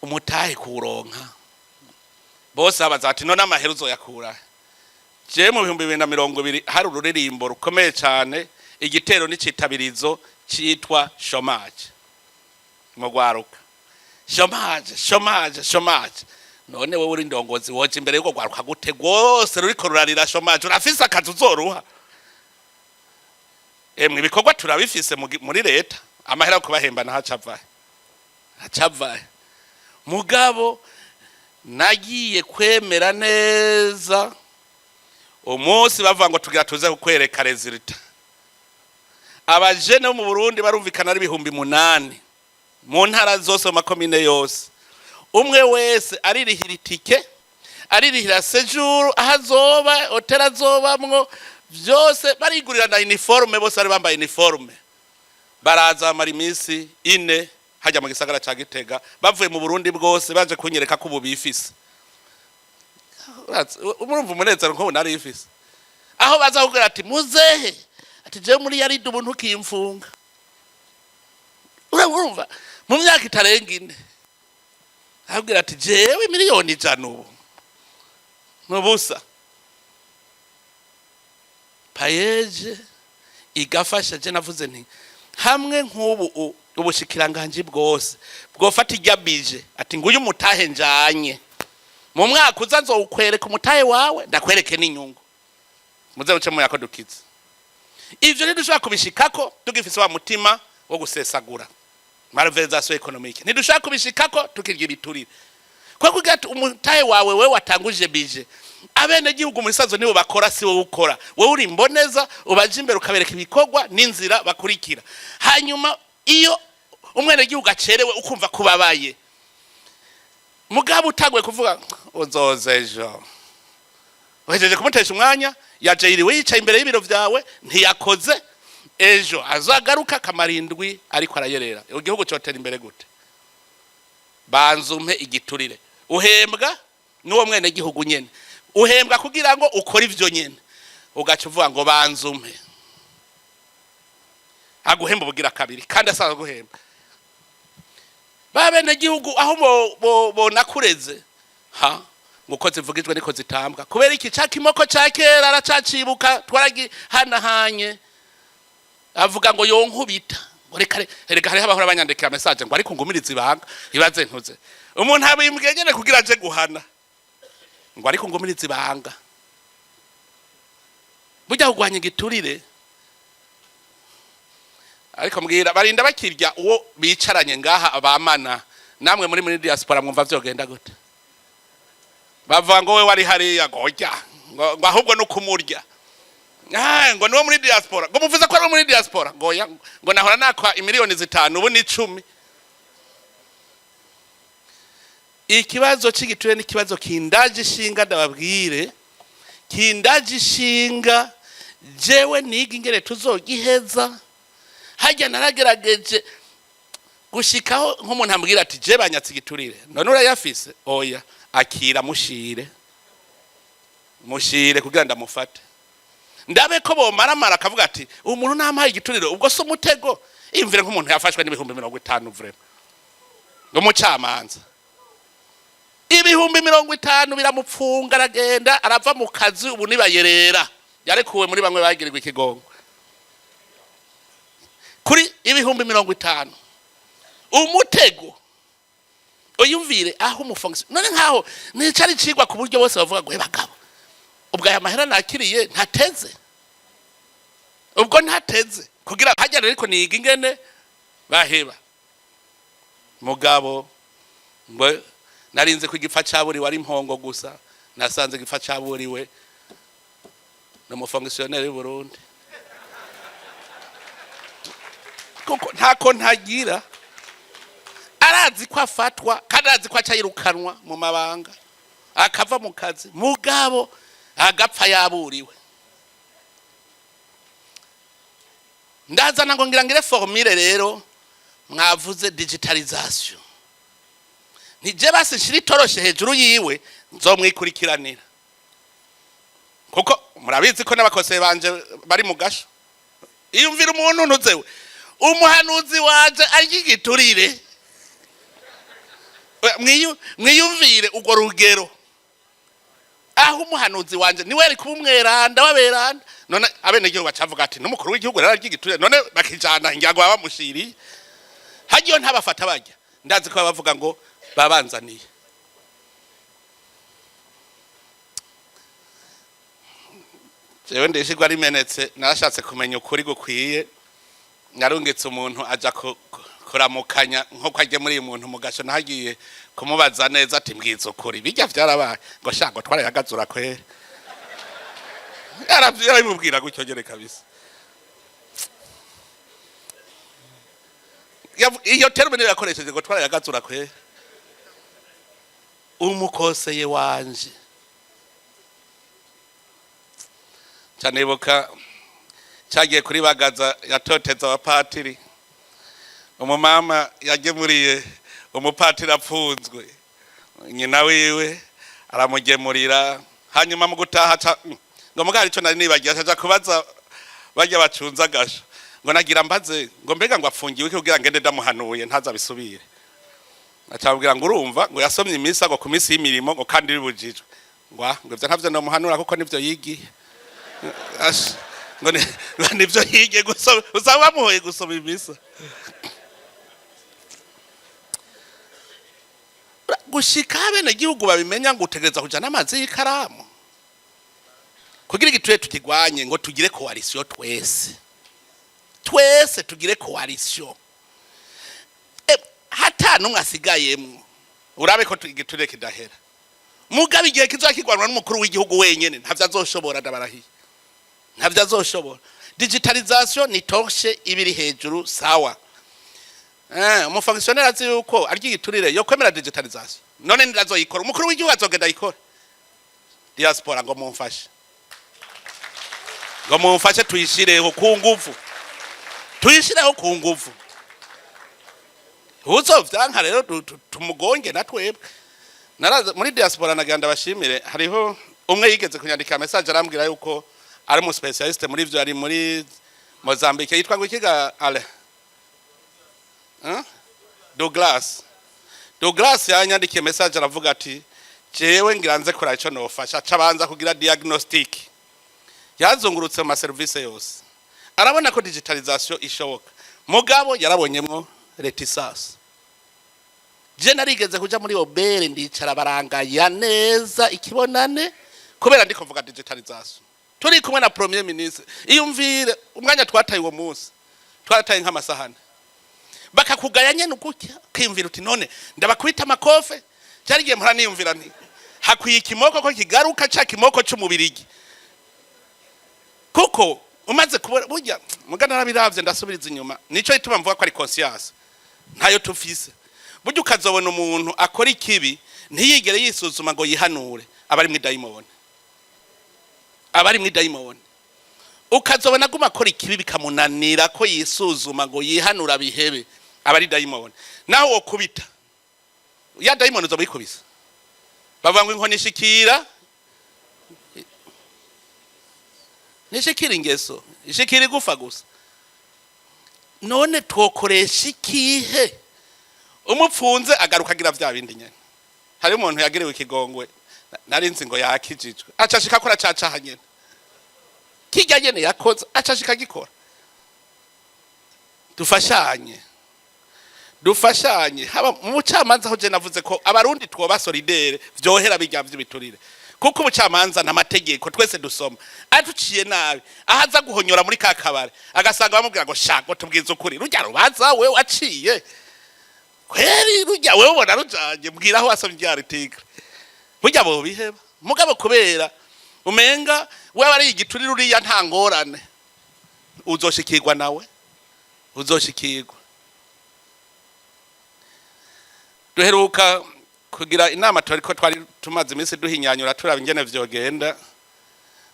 Speaker 1: umutahe kuronka bose abazati none amaheruzo yakura je mu 2020 hari ururirimbo rukomeye cyane igitero n'icitabirizo cyitwa chômage mu gwaruka chômage none wowe uri ndongozi woje imbere yuko gwaruka gute gose ruriko rurarira chômage urafise akazi uzoruha emwe ibikorwa turabifise muri leta amahera kubahemba hacavaye mugabo nagiye kwemera neza umunsi bavuga ngo tugira tuze kukwereka resultat abajene mu Burundi barumvikana ari 8,000 mu ntara zose mu makomine yose umwe wese aririhira itike aririhira séjour ahazoba hotel azobamwo byose barigurira na uniforme bose ari bambaye uniforme baraza amara iminsi 4 hajya mu gisagara ca Gitega bavuye mu Burundi bwose baje kunyereka ko ubifise umurumva umunezero nko nari ifise aho baza kugira ati muzehe ati je muri yari ubuntu kimfunga urumva mu myaka itarenga 4 ahabwira ati jewe miliyoni 100 ubu nubusa payeje igafasha je navuze nti hamwe nk'ubu ubushikiranganje bwose bwofata iryabije ati nguyu mutahe njanye mu mwaka uzazo ukwereka umutahe wawe ndakwereke n'inyungu muze uce mu yako dukiza ivyo ntidushaka kubishikako tugifise wa mutima wo gusesagura malversation économique ntidushaka kubishikako tukirya ibiturire kwa kugira umutahe wawe we watanguje bije abene gihugu muri sazo nibo bakora si wowe ukora wowe uri imboneza ubaje imbere ukabereka ibikorwa n'inzira bakurikira hanyuma iyo umwene gihugu acerewe ukumva kubabaye mugabo utagwe kuvuga uzozejo wejeje kumutesha umwanya yaje iriwe yicaye imbere y'ibiro vyawe ntiyakoze ejo azagaruka kamarindwi ariko arayerera igihugu cyotera imbere gute banzumpe igiturire uhembwa n'uwo mwene gihugu nyene uhembwa kugira ngo ukore ivyo nyene ugaca uvuga ngo banzumpe aguhemba bugira kabiri kandi asaza guhemba babene gihugu aho bo nakureze ha nguko zivugijwe niko zitambwa kubera iki cakimoko cakera aracacibuka twaragi hanahanye avuga ngo yonkubita reka hari abahora banyandikira message ngo ariko ngumiriza ibanga ibaze ntuze umuntu abimbwiye nyene kugira aje guhana ngo ariko ngumiriza ibanga burya kugwanya igiturire ariko mbwira barinda bakirya uwo bicaranye ngaha abamana namwe muri diaspora mwumva vyogenda gute bavuga ngo we wari hariya gojya ngo ahubwo no kumurya ngo niwo muri diaspora ngo muvuze ko ari muri diaspora ngo nahora nakwa imiliyoni 5 ubu ni 10 ikibazo cy'igiturire ni kibazo kindaje ishinga ndababwire kindaje ishinga jewe niga ingere tuzogiheza hajya naragerageje gushikaho nk'umuntu ambwira ati je banyatse igiturire none urayafise oya akira mushire kugira ndamufate ndabe ko bomaramara akavuga ati umuntu namaye igiturire ubwo so mutego imvire nk'umuntu yafashwe n'ibihumbi 50 vrema ngo mucamanza ibihumbi 50 biramupfunga aragenda arava mu kazi ubu nibayerera yarekuwe muri bamwe bagirirwa ikigongo kuri ibihumbi 50 umutego uyumvire aho umufonction none nkaho nicari cigwa ku buryo bose bavuga ngo bagabo ubwo aya mahera nakiriye ntateze ubwo ntateze kugira hajyana ariko niga ingene baheba mugabo ngo narinze ku gipfa caburi wari impongo gusa nasanze gipfa caburi we no mufonctionnaire y'u Burundi kuko ntako ntagira arazi ko afatwa kandi arazi ko acayirukanwa mu mabanga akava mu kazi mugabo agapfa yaburiwe ndazana ngo ngira ngire formule rero mwavuze digitalization nije basi shiri toroshe hejuru yiwe nzomwikurikiranira kuko murabizi ko n'abakose banje bari mu gasho iyumvira umuntu ntuzewe umuhanuzi waje agigiturire mwiyumvire ugo rugero aho umuhanuzi wanje niwe ari kumweranda waberanda none abene gihugu bacavuga ati n'umukuru w'igihugu raragigiturire none bakijana ingiago bamushiri hagiyo ntabafata bajya ndazi ko bavuga ngo babanzaniye jewe ndishigwa rimenetse narashatse kumenya ukuri gukwiye narungitse umuntu aja kuramukanya nko kwaje muri umuntu mugasho nahagiye kumubaza neza ati mbwiza ukuri bijya vyarabaye ngo shango twarayagazura kwere yarabimubwira gutyo gere kabisa iyo termine yakoresheje ngo twarayagazura kwere umukoseye wanje cyanibuka cyagiye kuri bagaza yatoteza abapatiri umumama yagemuriye umupatiri apfunzwe nyina wiwe aramugemurira hanyuma mu gutaha ngo mugari cyo nari nibagiye aja kubaza bajya bacunza gasho ngo nagira mbaze ngo mbega ngo afungiwe kugira ngende ndamuhanuye ntazabisubire acabwira ngo urumva ngo yasomye imisa ngo kumisi y'imirimo ngo kandi ribujijwe ngo ivyo ntavyo no muhanura kuko nivyo yigiye ngo nivyo yigiye gusoma usaba muhoye gusoma imisa gushika bene gihugu babimenya ngo utegereza kujana amazi y'ikaramu kugira igituye tukigwanye ngo tugire coalition twese tugire coalition hata numwe asigayemwe urabe ko igiturire kidahera mugabe igihe kizakigwanwa n'umukuru w'igihugu wenyene ntavyo azoshobora ndabarahiye ntavyo azoshobora digitalisation ni torshe ibiri hejuru sawa umufonctionnaire azi yuko arya igiturire yo kwemera digitalisation none ndazoyikora umukuru w'igihugu azogenda yikora diaspora ngo mumfashe tuyishireho ku nguvu uzovyanka rero tumugonge natwebwe naraza muri diaspora naganda bashimire hariho umwe yigeze kunyandika message arambwira yuko ari mu specialist muri ivyo ari muri Mozambique yitwa ngo ikiga ale Douglas yanyandikiye message aravuga ati jewe ngiranze kora ico nofasha cabanza kugira diagnostic yazungurutse mu service yose arabona ko digitalisation ishoboka mugabo yarabonyemwo reticence je narigeze kuja muri obere ndicara barangaya neza ikibonane kubera ndiko mvuga digitalisation turi kumwe na premier ministre iyumvire umwanya twataye uwo munsi twataye nk'amasahane bakakugaya nyene ukutya kwimvira uti none ndabakwita amakofe cyarigiye mpora niyumvira nti hakwiye ikimoko ko kigaruka ca kimoko c'umubirigi kuko umaze kubona burya mugana nabiravye ndasubiriza inyuma nico ituma mvuga ko ari conscience ntayo tufise burya ukazobona umuntu akora ikibi ntiyigere yisuzuma ngo yihanure abari mu daimoni ukazobona guma akora ikibi bikamunanira ko yisuzuma ngo yihanura bihebe abari daimoni naho wo kubita ya daimoni zo bikubisa bavuga ngo inkoni ishikira nishikira ingeso ishikira igufa gusa none twokoresha ikihe umupfunze agaruka agira vya bindi nyene hari umuntu yagerewe ikigongwe narinzi ngo yakijijwe acashika kora cacaha nyene kijya nyene yakoze acashika gikora dufashanye haba mu bucamanza aho je navuze ko abarundi twoba solidaire vyohera bijya vy'ibiturire kuko ubucamanza n'amategeko twese dusoma atuciye nabi ahaza guhonyora muri kakabare agasanga bamubwira ngo shago tubwiza ukuri rujya rubaza we waciye kweri rujya wewe ubona rujanye mbwira aho wasomye rya article burya bo biheba mugabo kubera umenga wewe ari igiturire uriya ntangorane uzoshikirwa nawe uzoshikirwa duheruka kugira inama ko twari tumaze iminsi duhinyanyura turaba ingene vyogenda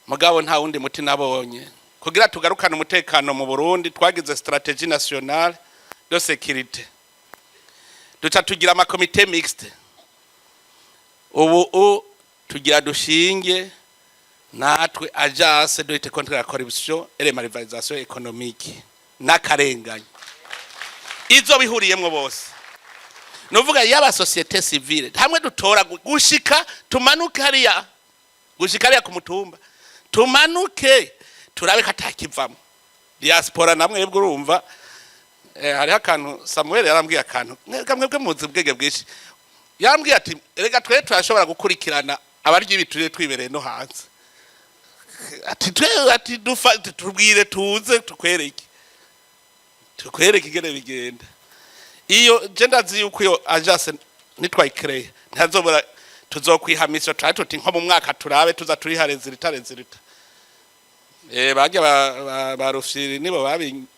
Speaker 1: mugabo nta wundi muti nabonye kugira tugarukane umutekano mu Burundi twagize strategie nationale de sécurité duca tugira ama comité mixte ubu tugira dushinge natwe agence de lutte contre la corruption et la malversation économique n'akarenganya izo bihuriyemwe bose novuga yaba société civile hamwe dutora gushika tumanuke hariya ku mutumba tumanuke turabe katakivamo diaspora namwe yebwe urumva hari akantu Samuel yarambwiye akantu mwebwe muzi bwege bwishi yambwiye ati rega twe turashobora gukurikirana abaryi biturire twibereye no hanze ati tubwire tuze tukwereke igene bigenda iyo genda zi yuko iyo agence nitwayikireye ntazobora tuzokwihamisha tuti nko mu mwaka turabe tuza turihare zirita bajya barufiri nibo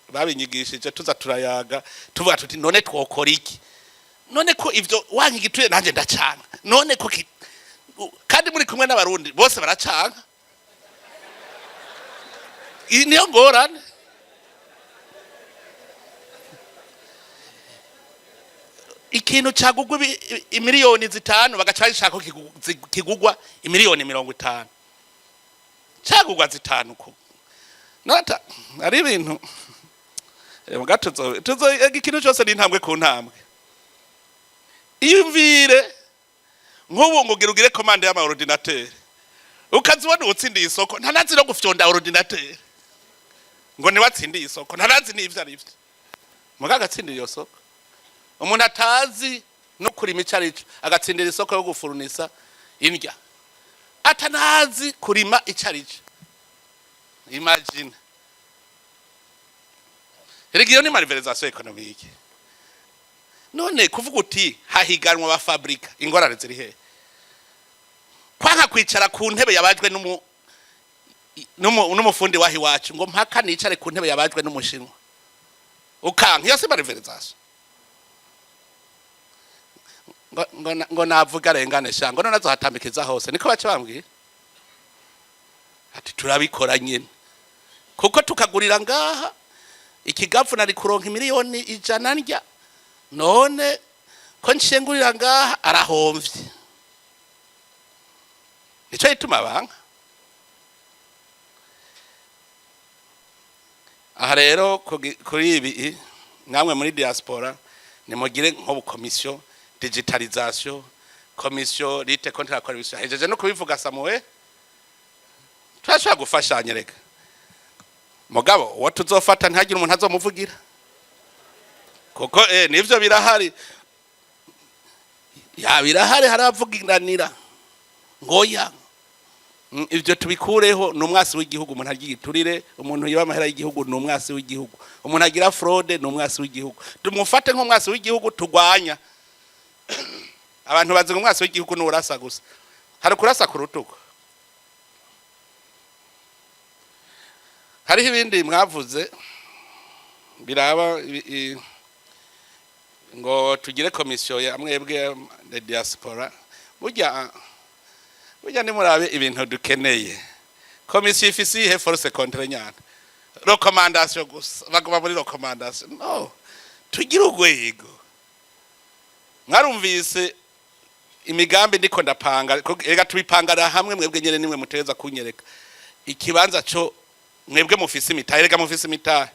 Speaker 1: babinyigishije tuza turayaga tuvuga tuti none twokora iki none ko ivyo wanyigituye nanje ndacanga none ko kandi muri kumwe n'abarundi bose baracanga niyo ngorane ikintu cagugwa imiliyoni 5 bagaca bashaka kigugwa imiliyoni 50 cagugwa 5 ko nota ari ibintu tuzo ikintu cyose ni intambwe ku ntambwe iyumvire nk'ubu ngugire commande y'ama ordinateur ukazibona utsindiye isoko ntanazi no gufyonda ordinateur ngo ni watsindiye isoko ntanazi n'ivyo ari byo mugaga tsindiye iyo soko umuntu atazi no kurima icarico agatsindira isoko yo gufurunisa indya atanazi kurima icarico imagine region ni malversation économique none kuvuga uti hahiganwa ba fabrika ingorane ziri he kwanka kwicara ku ntebe yabajwe n'umufundi wahi wacu ngo mpaka nicare ku ntebe yabajwe n'umushinwa ukanka iyo siba reverization ngo navuga rengane sha ngo nazo hatambikiza hose niko bace bambwiye ati turabikora nyene kuko tukagurira ngaha ikigafu nari kuronka miliyoni 100 ndya none ko nshengurira ngaha arahomvye nico ituma banka aha rero kuri ibi namwe muri diaspora nimugire nko commission digitalisation commission lite contre la corruption hejeje no kubivuga Samuel twashaka gufashanya reka mugabo wo tuzofata ntagira umuntu azomuvugira kuko nivyo birahari ya birahari haravugiranira ngoya ivyo tubikureho n'umwasi w'igihugu umuntu agiturire umuntu yiba amahera y'igihugu n'umwasi w'igihugu umuntu agira fraude n'umwasi w'igihugu tumufate nk'umwasi w'igihugu tugwanya abantu bazi umwasi w'igihugu n'urasa gusa hari kurasa ku rutuko hariho ibindi mwavuze biraba ngo tugire komisiyo ya mwebwe ya diaspora burya nimurabe ibintu dukeneye komisiyo ifise ihe force contre nyana recommandation gusa baguma muri recommandation no tugire urwego mwarumvise imigambi ndiko ndapanga rega tubipangara hamwe mwebwe nyene nimwe muteza kunyereka ikibanza cyo mwebwe mufise imitahe rega mufise imitahe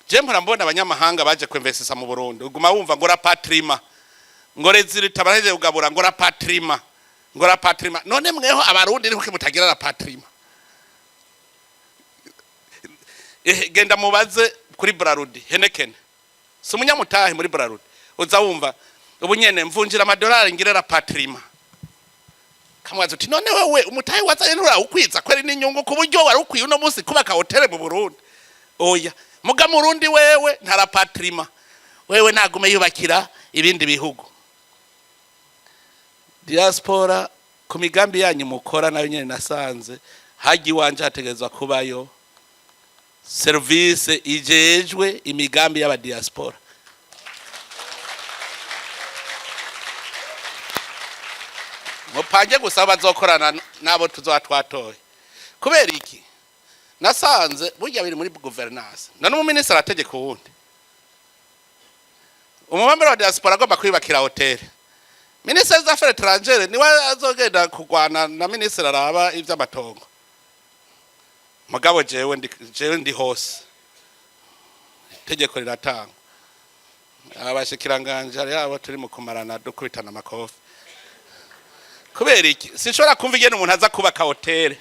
Speaker 1: je mpora mbona abanyamahanga baje kwinvestisa mu Burundi uguma wumva ngo rapatrima ngo rezilita baraje ugabura ngo rapatrima none mweho abarundi niko mutagira rapatrima genda mubaze kuri Brarudi Heneken si umunyamutahe muri Brarudi uza wumva ubunyene mvunjira amadolari ngire rapatrima kamwaza uti none wewe umutahe wazanye ntura ukwiza kweri n'inyungu ku buryo wari ukwiye uno munsi kubaka hotel mu Burundi oya muga murundi wewe ntarapatrima wewe nagume yubakira ibindi bihugu diaspora ku migambi yanyu mukora nayo nyene nasanze haji wanje hategezwa kubayo service ijejwe imigambi y'aba diaspora mupange gusaba bazokorana nabo tuzatwatoye kubera iki nasanze burya biri muri governance none umuministre arategeka uwundi umumambere wa diaspora agomba kwibakira hotel ministre des affaires étrangères niwe azogenda kugwana na ministre araba ivy'amatongo mugabo jewe ndi hose tegeko riratanga abashikiranganje ari abo turi mu kumarana dukubitana amakofi kubera iki sinshobora kumva igene umuntu aza kubaka hotel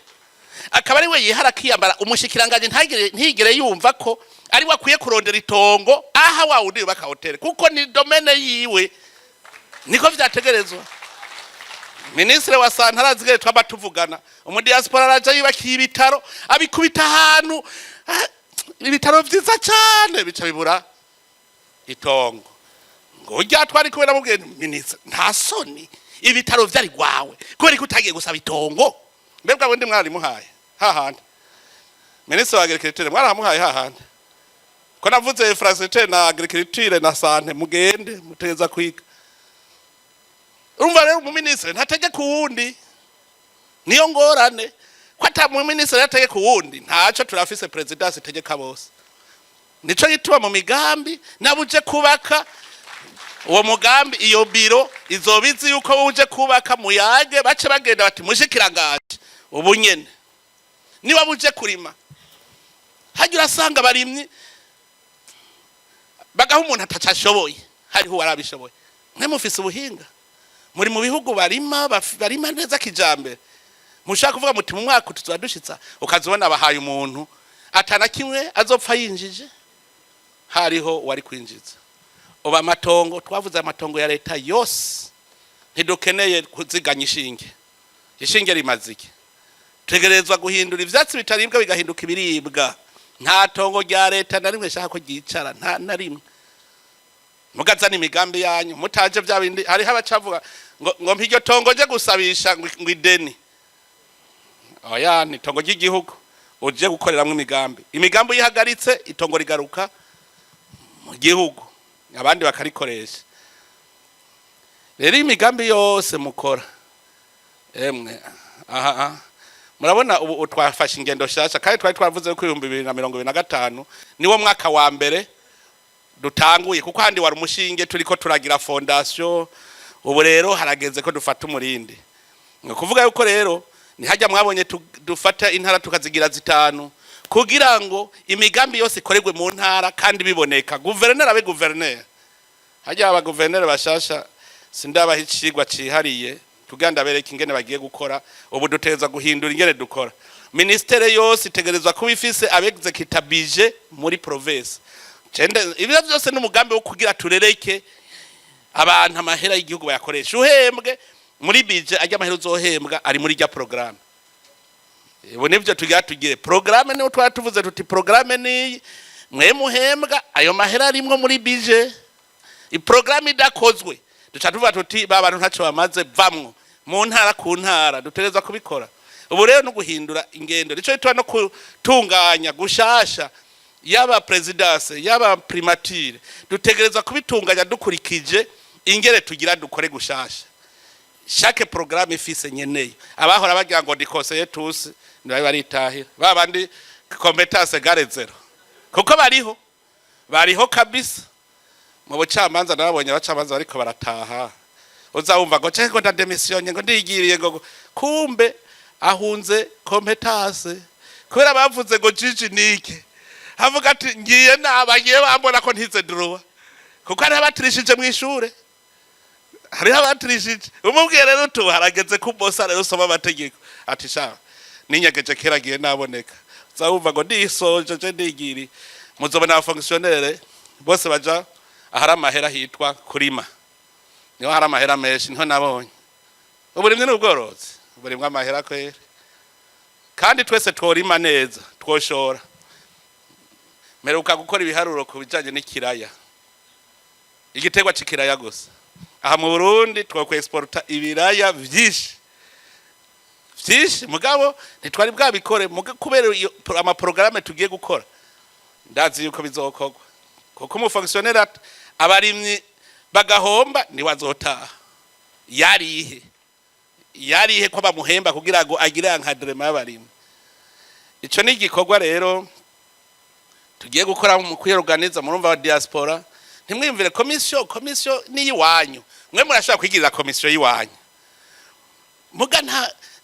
Speaker 1: akaba ari we yihara kiyambara umushikiranganje ntigire yumva ko ari wakwiye kurondera itongo aha wa undi baka hotel kuko ni domaine yiwe niko vyategerezwa ministre wa santara zigere twaba tuvugana umudiaspora araje yubakiye ibitaro abikubita ahantu ibitaro vyiza cyane bica bibura itongo ngo ujya twari kubera mubwiye ministre nta soni ibitaro vyari gwawe kubera ko utagiye gusaba itongo mbebwa bundi mwari muhaye hahandi ministre wa agriculture mwaramuhaye hahandi ko navuze infrastructure na agriculture na sante mugende muteza kwiga urumva rero umuministre ntategeka uwundi niyo ngorane ko ata umuministre yategeka uwundi ntaco turafise presidence itegeka bose nico gituma mu migambi nabuje kubaka uwo mugambi iyo biro izobizi yuko uje kubaka muyage bace bagenda bati mushikiranganje ubunyene niba buje kurima hagira asanga barimye bagaho umuntu atacashoboye hariho warabishoboye mwe mufise ubuhinga muri mu bihugu barima neza kijambere mushaka kuvuga muti mu mwaka tuzadushitsa ukazobona bahaye umuntu atana kimwe azopfa yinjije hariho wari kwinjiza oba matongo twavuze amatongo ya leta yose ntidukeneye kuziganya ishinge rimazike tegerezwa guhindura ivyatsi bitaribwa bigahinduka ibiribwa nta tongo rya leta na rimwe shaka ko gicara nta na rimwe mugazana imigambi yanyu mutaje bya bindi hari habacavuga ngo mpiryo tongo je gusabisha ngo ideni oya ni tongo ry'igihugu uje gukoreramwe imigambi yihagaritse itongo rigaruka mu gihugu abandi bakarikoresha rero imigambi yose mukora emwe murabona ubu twafashe ingendo shasha kandi twari twavuze ko 2025 niwo mwaka wa mbere dutanguye kuko handi wari umushinge turiko turagira fondation ubu rero harageze ko dufata umurindi ngo kuvuga yuko rero ni hajya mwabonye dufata intara tukazigira zitanu kugira ngo imigambi yose ikorerwe mu ntara kandi biboneka guverineri abe guverineri hajya aba guverineri bashasha sindabaho icigwa cihariye tuganda bereka ingene bagiye gukora ubu duteza guhindura ingene dukora ministere yose itegerezwa kuba ifise abexecutive muri province ibyo byose n'umugambi wo kugira turereke abantu amahera y'igihugu bayakoresha uhembwe muri budget ajya amahera uzohembwa ari muri rya programme ubu nibyo tugire programme niyo twatuvuze tuti programme ni mwe muhembwa ayo mahera arimwo muri budget i programme idakozwe duca tuvuga tuti ba bantu ntaco bamaze vamwo mu ntara ku ntara dutereza kubikora ubu rero no guhindura ingendo nico bitwa no kutunganya gushasha yaba presidence yaba primature dutegereza kubitunganya dukurikije ingere tugira dukore gushasha chaque programme ifise nyeneye abahora bagira ngo ndi conseiller tous ndaye baritahira babandi competence gare zero kuko bariho kabisa mu bucamanza nabonye abacamanza bariko barataha uzawumva ngo cenge ngo ndademission ngo ndigiriye ngo kumbe ahunze competence kubera bavuze ngo jiji nike havuga ati ngiye nabagiye bambona ko ntize droit kuko ari abatirishije mu ishure hari abatirishije umubwiye rero tuharageze ku bossa rero soma amategeko ati sha ninyageje keragiye naboneka uzawumva ngo ndisoje je ndigiri muzobona abafonctionnaire bose baja ahari amahera hitwa kurima niho hari amahera menshi niho nabonye uburimwe n'ubworozi burimwe amahera kwere kandi twese tworima neza twoshora meruka gukora ibiharuro ku bijanye n'ikiraya igitegwa c'ikiraya gusa aha mu Burundi twakwe exporta ibiraya vyinshi mugabo ntitwari bwabikore kubera ama programme tugiye gukora ndazi yuko bizokorwa kuko mu fonctionnaire abarimyi bagahomba ni wazotaha yarihe ko bamuhemba kugira ngo agire encadrement y'abarimyi ico ni igikorwa rero tugiye gukora mu kwiyorganiza murumva wa diaspora ntimwimvire commission ni yiwanyu mwe murashaka kwigirira commission yiwanyu muga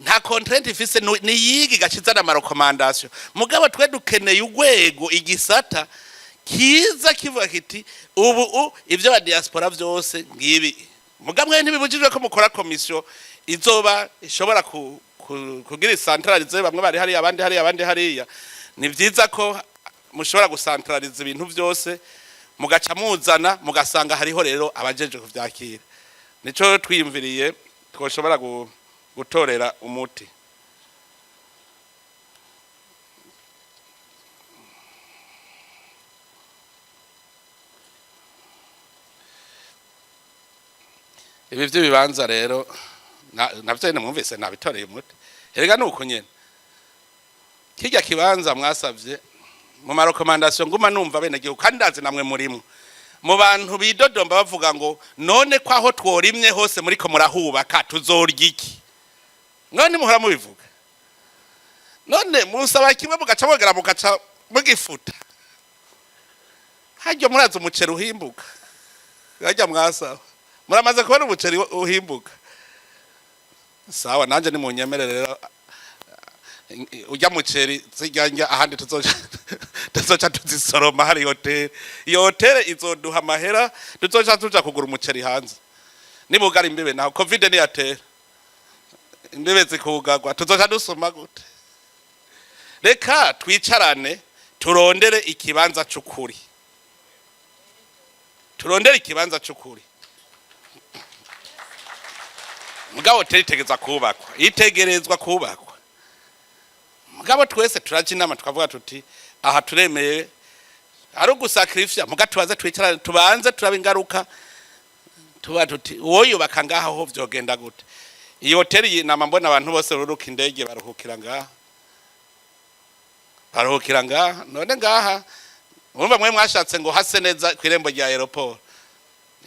Speaker 1: nta contraint ifise ni yigi gaciza na recommandation mugabo twe dukeneye ugwego igisata kiza kivuga kiti ubu ivyo ba diaspora vyose ngibi mugamwe ntibibujijwe ko mukora commission izoba ishobora kugira centralize bamwe bari hari abandi hariya ni vyiza ko mushobora gucentralize ibintu byose mugaca muzana mugasanga hariho rero abajeje kuvyakira nico twiyumviriye twoshobora gutorera umuti ibi by'ibibanza rero navyo mwumvise nabitoreye umuti erega nuko nyene kijya kibanza mwasavye mu recommandation nguma numva bene gihugu kandi ndazi namwe murimo mu bantu bidodomba bavuga ngo none kwaho tworimye hose muri ko murahubaka tuzorya iki none muhora mubivuga none musaba kimwe mugaca bogera mugaca mugifuta hajyo muraza umuceri uhimbuka hajya mwasaba muramaze kubona umuceri uhimbuka sawa nanje ni munyemerere rero ujya muceri zijyanja ahandi tuzoca tuzisoroma hari hotel iyo hotel izoduha amahera tuzoca tuja kugura umuceri hanze nibugara imbibe naho covid ni yatera imbibe zikugagwa tuzoca dusoma gute reka twicarane turondere ikibanza c'ukuri mugabo hotel itegerezwa kubakwa mugabo twese turaje inama twavuga tuti aha turemeye ari ugusacrifice muga tubaze twicarane tubanze turaba ingaruka tuba tuti wowe yubaka ngaha ho vyogenda gute. Iyi hoteli nama mbona abantu bose ruruka indege baruhukira ngaha none ngaha urumva mwe mwashatse ngo hase neza kwirembo rya aeroport,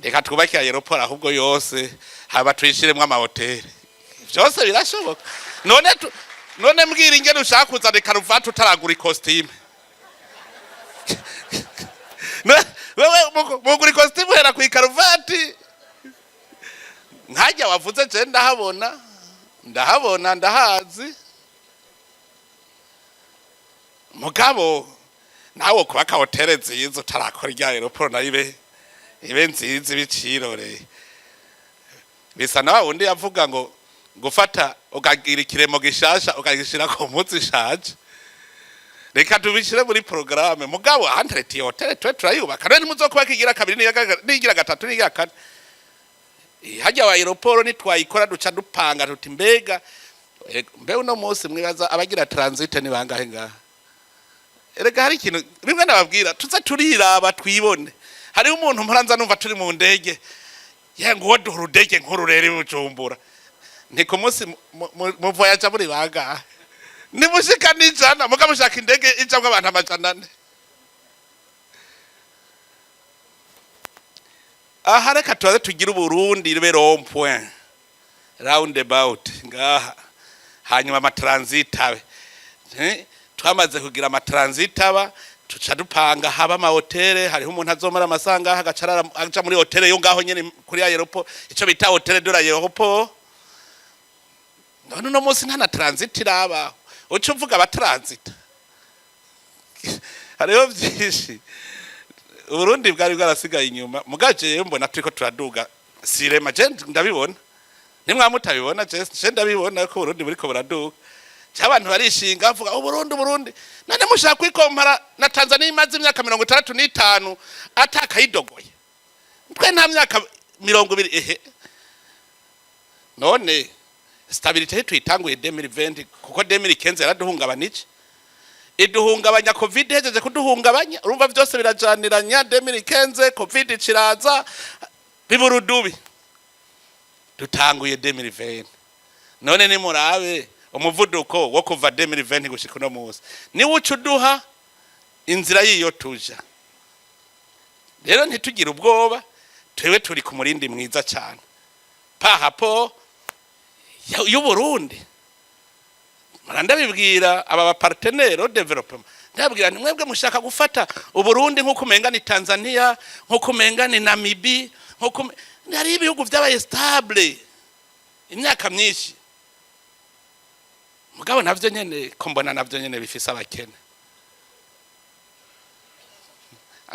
Speaker 1: reka twubake aeroport ahubwo yose haba tuyishiremwe amahoteli byose birashoboka. none mbwira ingene ushaka kuzana karuvati utaragura costume wewe mugura costume hera ku karuvati nkajya wavuze je ndahabona ndahazi mugabo nawo kubaka hoteli nziza utarakora irya aeroport na ibe nziza ibicirore bisa na wundi yavuga ngo gufata ukagira ikiremo gishasha ukagishira ku mutsi shaje. Reka tubishire muri programme mugabo entreti hotel twe turayubaka rero muzokuba kigira kabiri nigira gatatu nigira kane. Hajya wa aeroport ni twayikora duca dupanga tuti mbega mbe uno munsi mwibaza abagira transit ni bangahe ngaha. Erega hari ikintu rimwe nababwira tuza turiraba twibone. Hari umuntu mpuranza numva turi mu ndege yengo woduhura udege nkuru rero Bujumbura ni ku munsi muvoyaje muri bangahe. Ni mushika nijana mukamushaka indege ijamwe abantu amajanane. Aha reka tuze tugira Uburundi ribe rond point roundabout ngaha hanyuma ama transit abe twamaze kugira ama transit aba tuca dupanga haba ama hotel. Hariho umuntu azomara amasanga agacarara aja muri hotel yo ngaho nyene kuri aeroport ico bita hotel de l'aéroport. None no munsi nta na transit iraba uco uvuga aba transit hariho byinshi. Uburundi bwari bwarasigaye inyuma mugaje mbona turiko turaduga sirema je ndabibona nimwamutabibona je ndabibona ko Uburundi buriko buraduga cy'abantu barishinga avuga Uburundi none mushaka kwikompara na Tanzania imaze imyaka 65 atakayidogoye twe nta myaka 20 none stability tuyitanguye 2020 kuko 2015 yaraduhungabanije iduhungabanya covid hejeje kuduhungabanya urumva byose birajaniranya 2015 covid ciraza biburudubi dutanguye 2020 none ni murabe umuvuduko wo kuva 2020 gushika no munsi ni wucuduha inzira yiyo tuja. Rero ntitugira ubwoba twewe turi ku murindi mwiza cyane pahapo y'Uburundi. Ndabibwira aba ba partenaire development ndabwira ni mwebwe mushaka gufata Uburundi nko kumenga ni Tanzania nko kumenga ni Namibia nko ari ibihugu byabaye stable imyaka myinshi mugabo navyo nyene kombona navyo nyene bifise abakene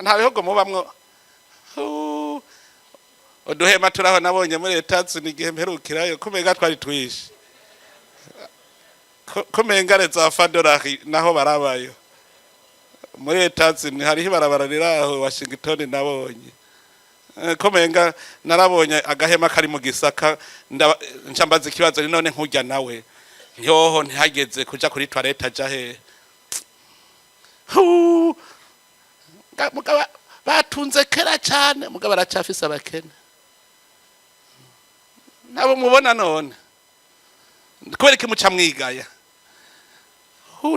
Speaker 1: nta bihugu mubamwo oduhema turaho nabonye muri etatsi nigihe mperukirayo kumenga twari twishi kumenga za $5 naho barabayo muri etatsi ni hari barabarira aho Washington nabonye kumenga narabonye agahema kari mu gisaka ncambaza ikibazo none nkujya nawe yoho ntihageze kuja kuri toilette ajahe mugaba batunze kera cyane mugaba aracafise abakene nabo mubona none kwereke muca mwigaya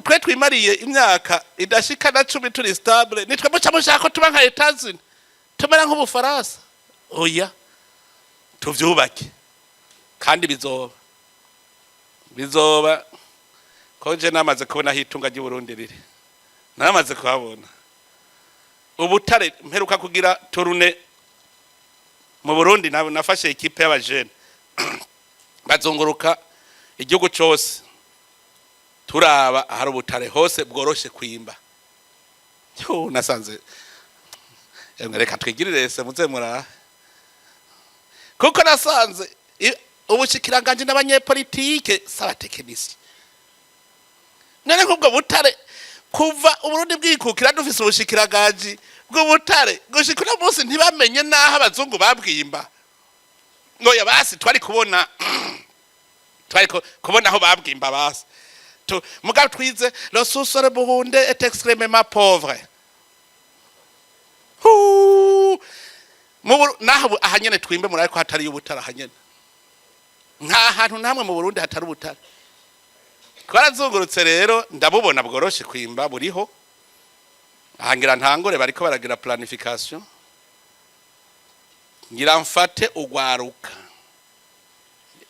Speaker 1: twe twimariye imyaka idashika na 10 turi stable nitwe muca mushaka ko tuba nka Etazini tumera nk'Ubufaransa oya tuvyubake kandi bizoba koje namaze kubona hitunga ry'Uburundi riri namaze kuhabona ubutare mperuka kugira turune mu Burundi nafashe equipe y'abajene bazunguruka igihugu cyose turaba hari ubutare hose bworoshe kwimba nasanze reka twigirire se muze mura kuko nasanze ubushikiranganje n'abanyepolitike s'abatekinisi none kubwo butare kuva Uburundi bwikukira dufise ubushikiranganje bw'ubutare gushikira munsi ntibamenye naho abazungu babwimba ngo yabasi twari kubona aho babwimba basi mugabe twize le sous-sol burundais est extrêmement pauvre naho ahanyene twimbe muri ariko hatari y'ubutara ahanyene nta hantu namwe mu Burundi hatari ubutara twarazungurutse rero ndabubona bworoshe kwimba buriho ahangira ntangore bariko baragira planification ngira mfate ugwaruka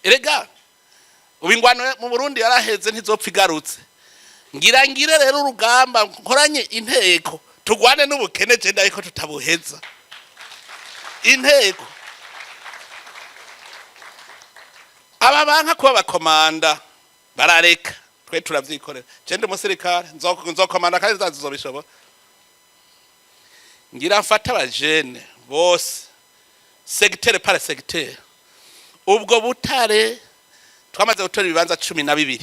Speaker 1: erega ubingwano mu Burundi yaraheze ntizopfa igarutse ngire rero urugamba nkoranye inteko tugwane n'ubukene je ndayiko tutabuheza inteko aba banka kuba bakomanda barareka twe turavyikorera je ndi umusirikare nzokomanda kandi zazobishobora ngira mfata abajene bose secteur par secteur ubwo butare twamaze gutora ibibanza 12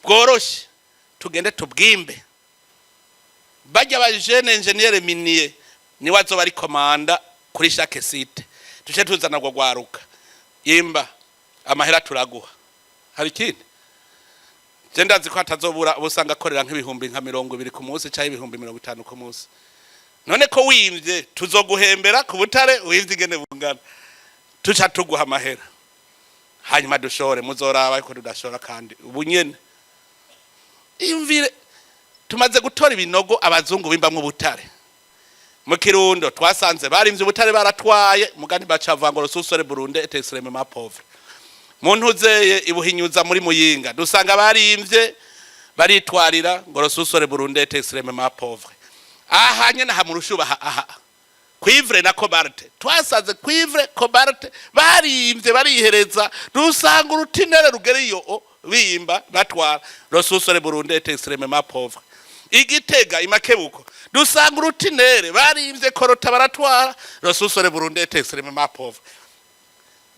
Speaker 1: bworoshe tugende tubwimbe bajya abajene engineer minier ni wazo bari komanda kuri chaque site tuje tuzana gwaruka imba amahera turaguha hari kindi je ndazi ko atazobura ubusanga akorera nk'ibihumbi nka 20 ku munsi cyangwa ibihumbi 50 ku munsi none ko wimvye tuzoguhembera ku butare wimvye igene bungana tuca tuguha amahera hanyuma dushore muzoraba ko tudashora kandi ubunyene imvire tumaze gutora ibinogo abazungu bimbamwe ubutare mu Kirundo twasanze barimvye ubutare baratwaye mugani bacavangoro susore Burundi et extrêmement pauvre muntu uzeye ibuhinyuza muri Muyinga dusanga barimvye baritwarira ngo susore Burundi et extrêmement pauvre aha nyene hamurushuba aha cuivre na cobalt twasaze cuivre cobalt barimvye barihereza dusanga urutinere rugere iyo bimba batwara rosusore Burundi et extrêmement pauvre igitega imakebuko dusanga urutinere barimvye korota baratwara rosusore Burundi et extrêmement pauvre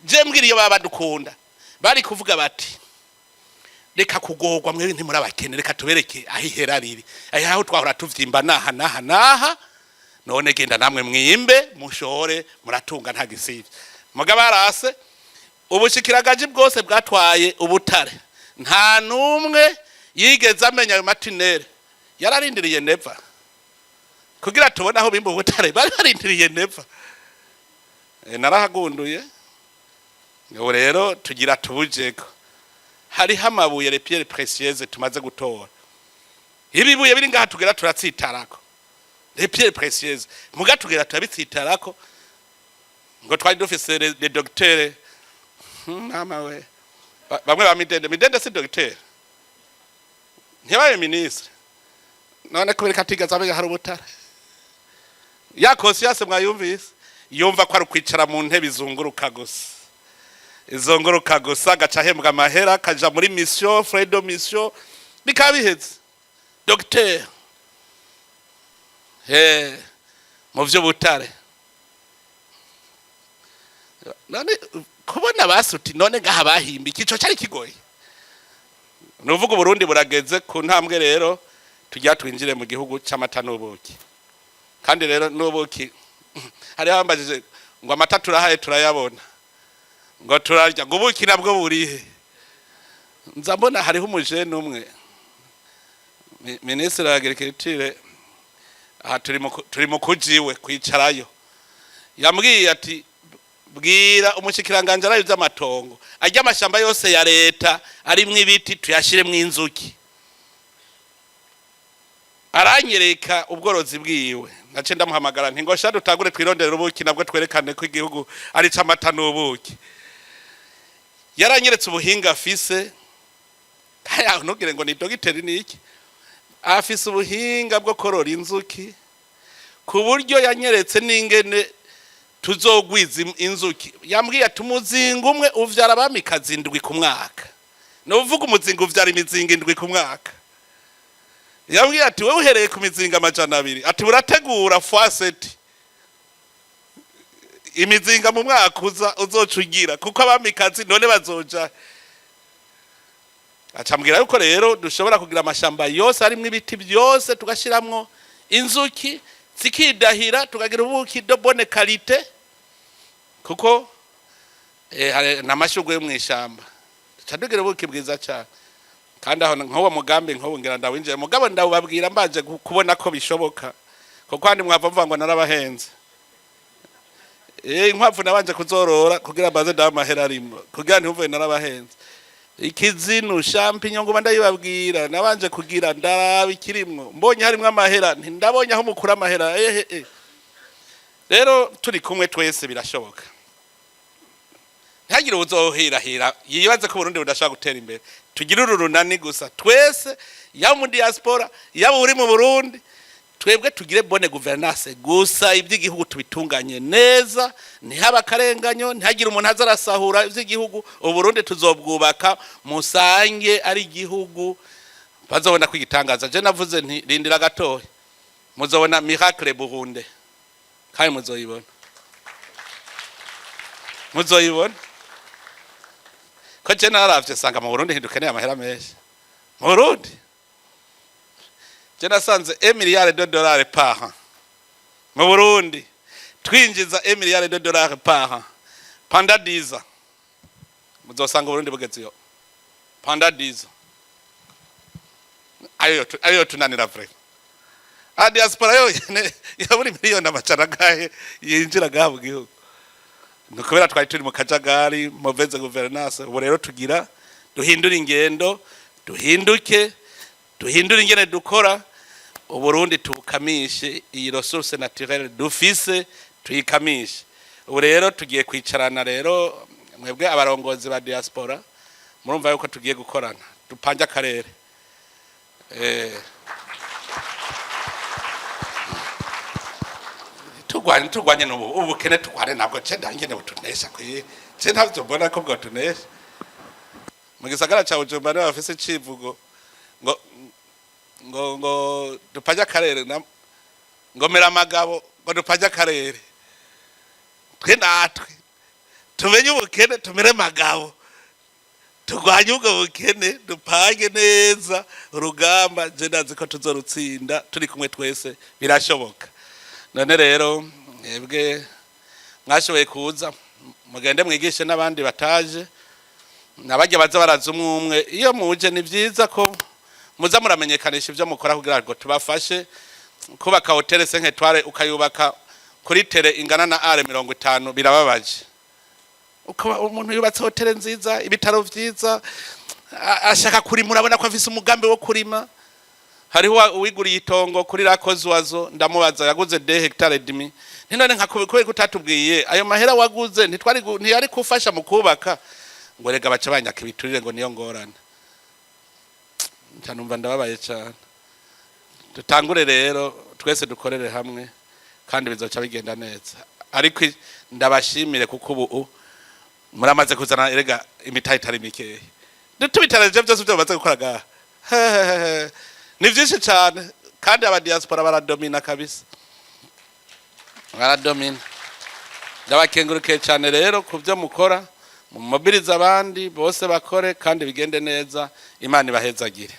Speaker 1: je mbwiriye baba dukunda bari kuvuga bati reka kugorwa mwe nti muri abakene reka tubereke ahihera riri aho twahora tuvyimba naha none genda namwe mwimbe mushore muratunga nta gisivye muga barase ubushikiragaji bwose bwatwaye ubutare nta numwe yigeze amenya ayo matinere yararindiriye neva kugira tubona aho bimba ubutare bari barindiriye neva narahagunduye ngo rero tugira tubujeko hari hamabuye les pierres précieuses tumaze gutora ibibuye biri ngaha tugera turatsitarako les pierres précieuses muga tugera turabitsitarako ngo twari dufise les docteurs mama we bamwe ba midende si docteur ntibaye ministre none ko bereka tigaza abe hari ubutare ya conscience mwayumvise yumva ko ari kwicara mu ntebe izunguruka gusa izunguruka gusa gaca hembwa amahera kaja muri mission fredo mission bikabiheze docteur mu byo butare none kubona basuti none ngaha bahimba ikico cyari kigoye nuvuga Burundi burageze ku ntambwe rero tujya twinjire mu gihugu cy'amata n'ubuki kandi rero n'ubuki hari bambajije ngo amata turahaye turayabona ngo turarya ngo ubuki nabwo burihe nza mbona hariho umujene umwe ministre wa agriculture aha turi mu kujiwe kwicarayo yambwiye ati bwira umushikiranganje arayo by'amatongo ajya amashamba yose ya leta arimwe ibiti tuyashiremwe inzuki aranyereka ubworozi bwiwe nace ndamuhamagara nti ngo sha dutagure twirondera ubuki nabwo twerekane ko igihugu ari camata n'ubuki yaranyeretse ubuhinga afise kaya ntugire ngo ni dogiteri niki afise ubuhinga bwo korora inzuki ku buryo yanyeretse n'ingene tuzogwiza inzuki yambwiye ati umuzinga umwe uvyara abamikazi indwi ku mwaka no uvuga umuzinga uvyara imizinga indwi ku mwaka yambwiye ati wewe uhereye ku mizinga 200 ati urategura fwaseti imizinga mu mwaka uzocugira kuko abamikazi none bazoja acambwira yuko rero dushobora kugira amashamba yose arimwe ibiti byose tugashiramwo inzuki zikidahira tukagira ubuki de bonne qualité kuko namashugwe yo mwishamba tukagira ubuki bwiza cyane kandi aho nkowa mugambi nkobo ngira ndawinje mugabo ndababwira mbaje kubona ko bishoboka kuko kandi mwava mvuga ngo narabahenze inkwavu nabanje kuzorora kugira baze ndamahera arimo kugira ntumve narabahenze ikizinu champignon ngo ndayibabwira nabanje kugira ndaraba ikirimwo mbonye harimwe amahera ndabonye aho mukura amahera rero turi kumwe twese birashoboka ntagire uzohirahira yibaze ko Burundi budashaka gutera imbere tugira urunani gusa twese ya mu diaspora ya uri mu Burundi twebwe tugire bonne gouvernance gusa iby'igihugu tubitunganye neza ntihaba karenganyo ntihagire umuntu azarasahura iby'igihugu Burundi tuzobwubaka musange ari igihugu bazobona kwigitangaza je navuze nti rindira gatoya muzobona miracle Burundi kandi muzoyibona ko je naravye sanga mu Burundi hindukeneye amahera menshi mu Burundi je nasanze $1 milliard par an mu Burundi twinjiza $1 milliard par an pendant 10 ans muzosanga Burundi bugeze yo pendant 10 ans ayo tunanira vrai a diaspora yo ya buri miliyoni amacaragahe yinjira gaho gihugu nukubera twari turi mu kajagari mauvaise gouvernance ubu rero tugira duhindura ingendo duhindure ingene dukora Uburundi tukamishe iyi ressource naturelle dufise tuyikamishe ubu rero tugiye kwicarana rero mwebwe abarongozi ba diaspora murumva yuko tugiye gukorana dupanje akarere tugwanye ubukene tugware nabwo cenda ngene butunesha kwi cenda tubona ko bwo tunesha mu gisagara ca Bujumbura bafise civugo ngo dupanje akarere ngo mera magabo ngo dupanje akarere twe natwe tumenye ubukene tumere magabo tugwanye ubwo bukene dupange neza urugamba je ndazi ko tuzorutsinda turi kumwe twese birashoboka none rero mwebwe mwashoboye kuza mugende mwigishe n'abandi bataje nabajye baza baraza umwe iyo muje ni byiza ko muza muramenyekanisha ibyo mukora kugira ngo tubafashe kubaka hotel 5 étoiles ukayubaka kuri tere ingana na R50 birababaje ukaba umuntu yubatse hotel nziza ibitaro vyiza ashaka kuri murabona ko afise umugambi wo kurima hariho uwiguriye itongo kuri rakozi wazo ndamubaza yaguze 2 hectares demi none nkakubikwe kutatubwiye ayo mahera waguze ntiyari kufasha mu kubaka ngo rega baca banyaka ibiturire ngo niyo ngorane ntanumva ndababaye cyane dutangure rero twese dukorere hamwe kandi bizoca bigenda neza ariko ndabashimire kuko ubu muramaze kuzana rega imitahe itari mikeya dutubitaraje byose byo baze gukora gaha ni byinshi cyane kandi aba diaspora baradomina kabisa baradomina ndabakengurukiye cyane rero ku byo mukora mu mobilize abandi bose bakore kandi bigende neza Imana ibahezagire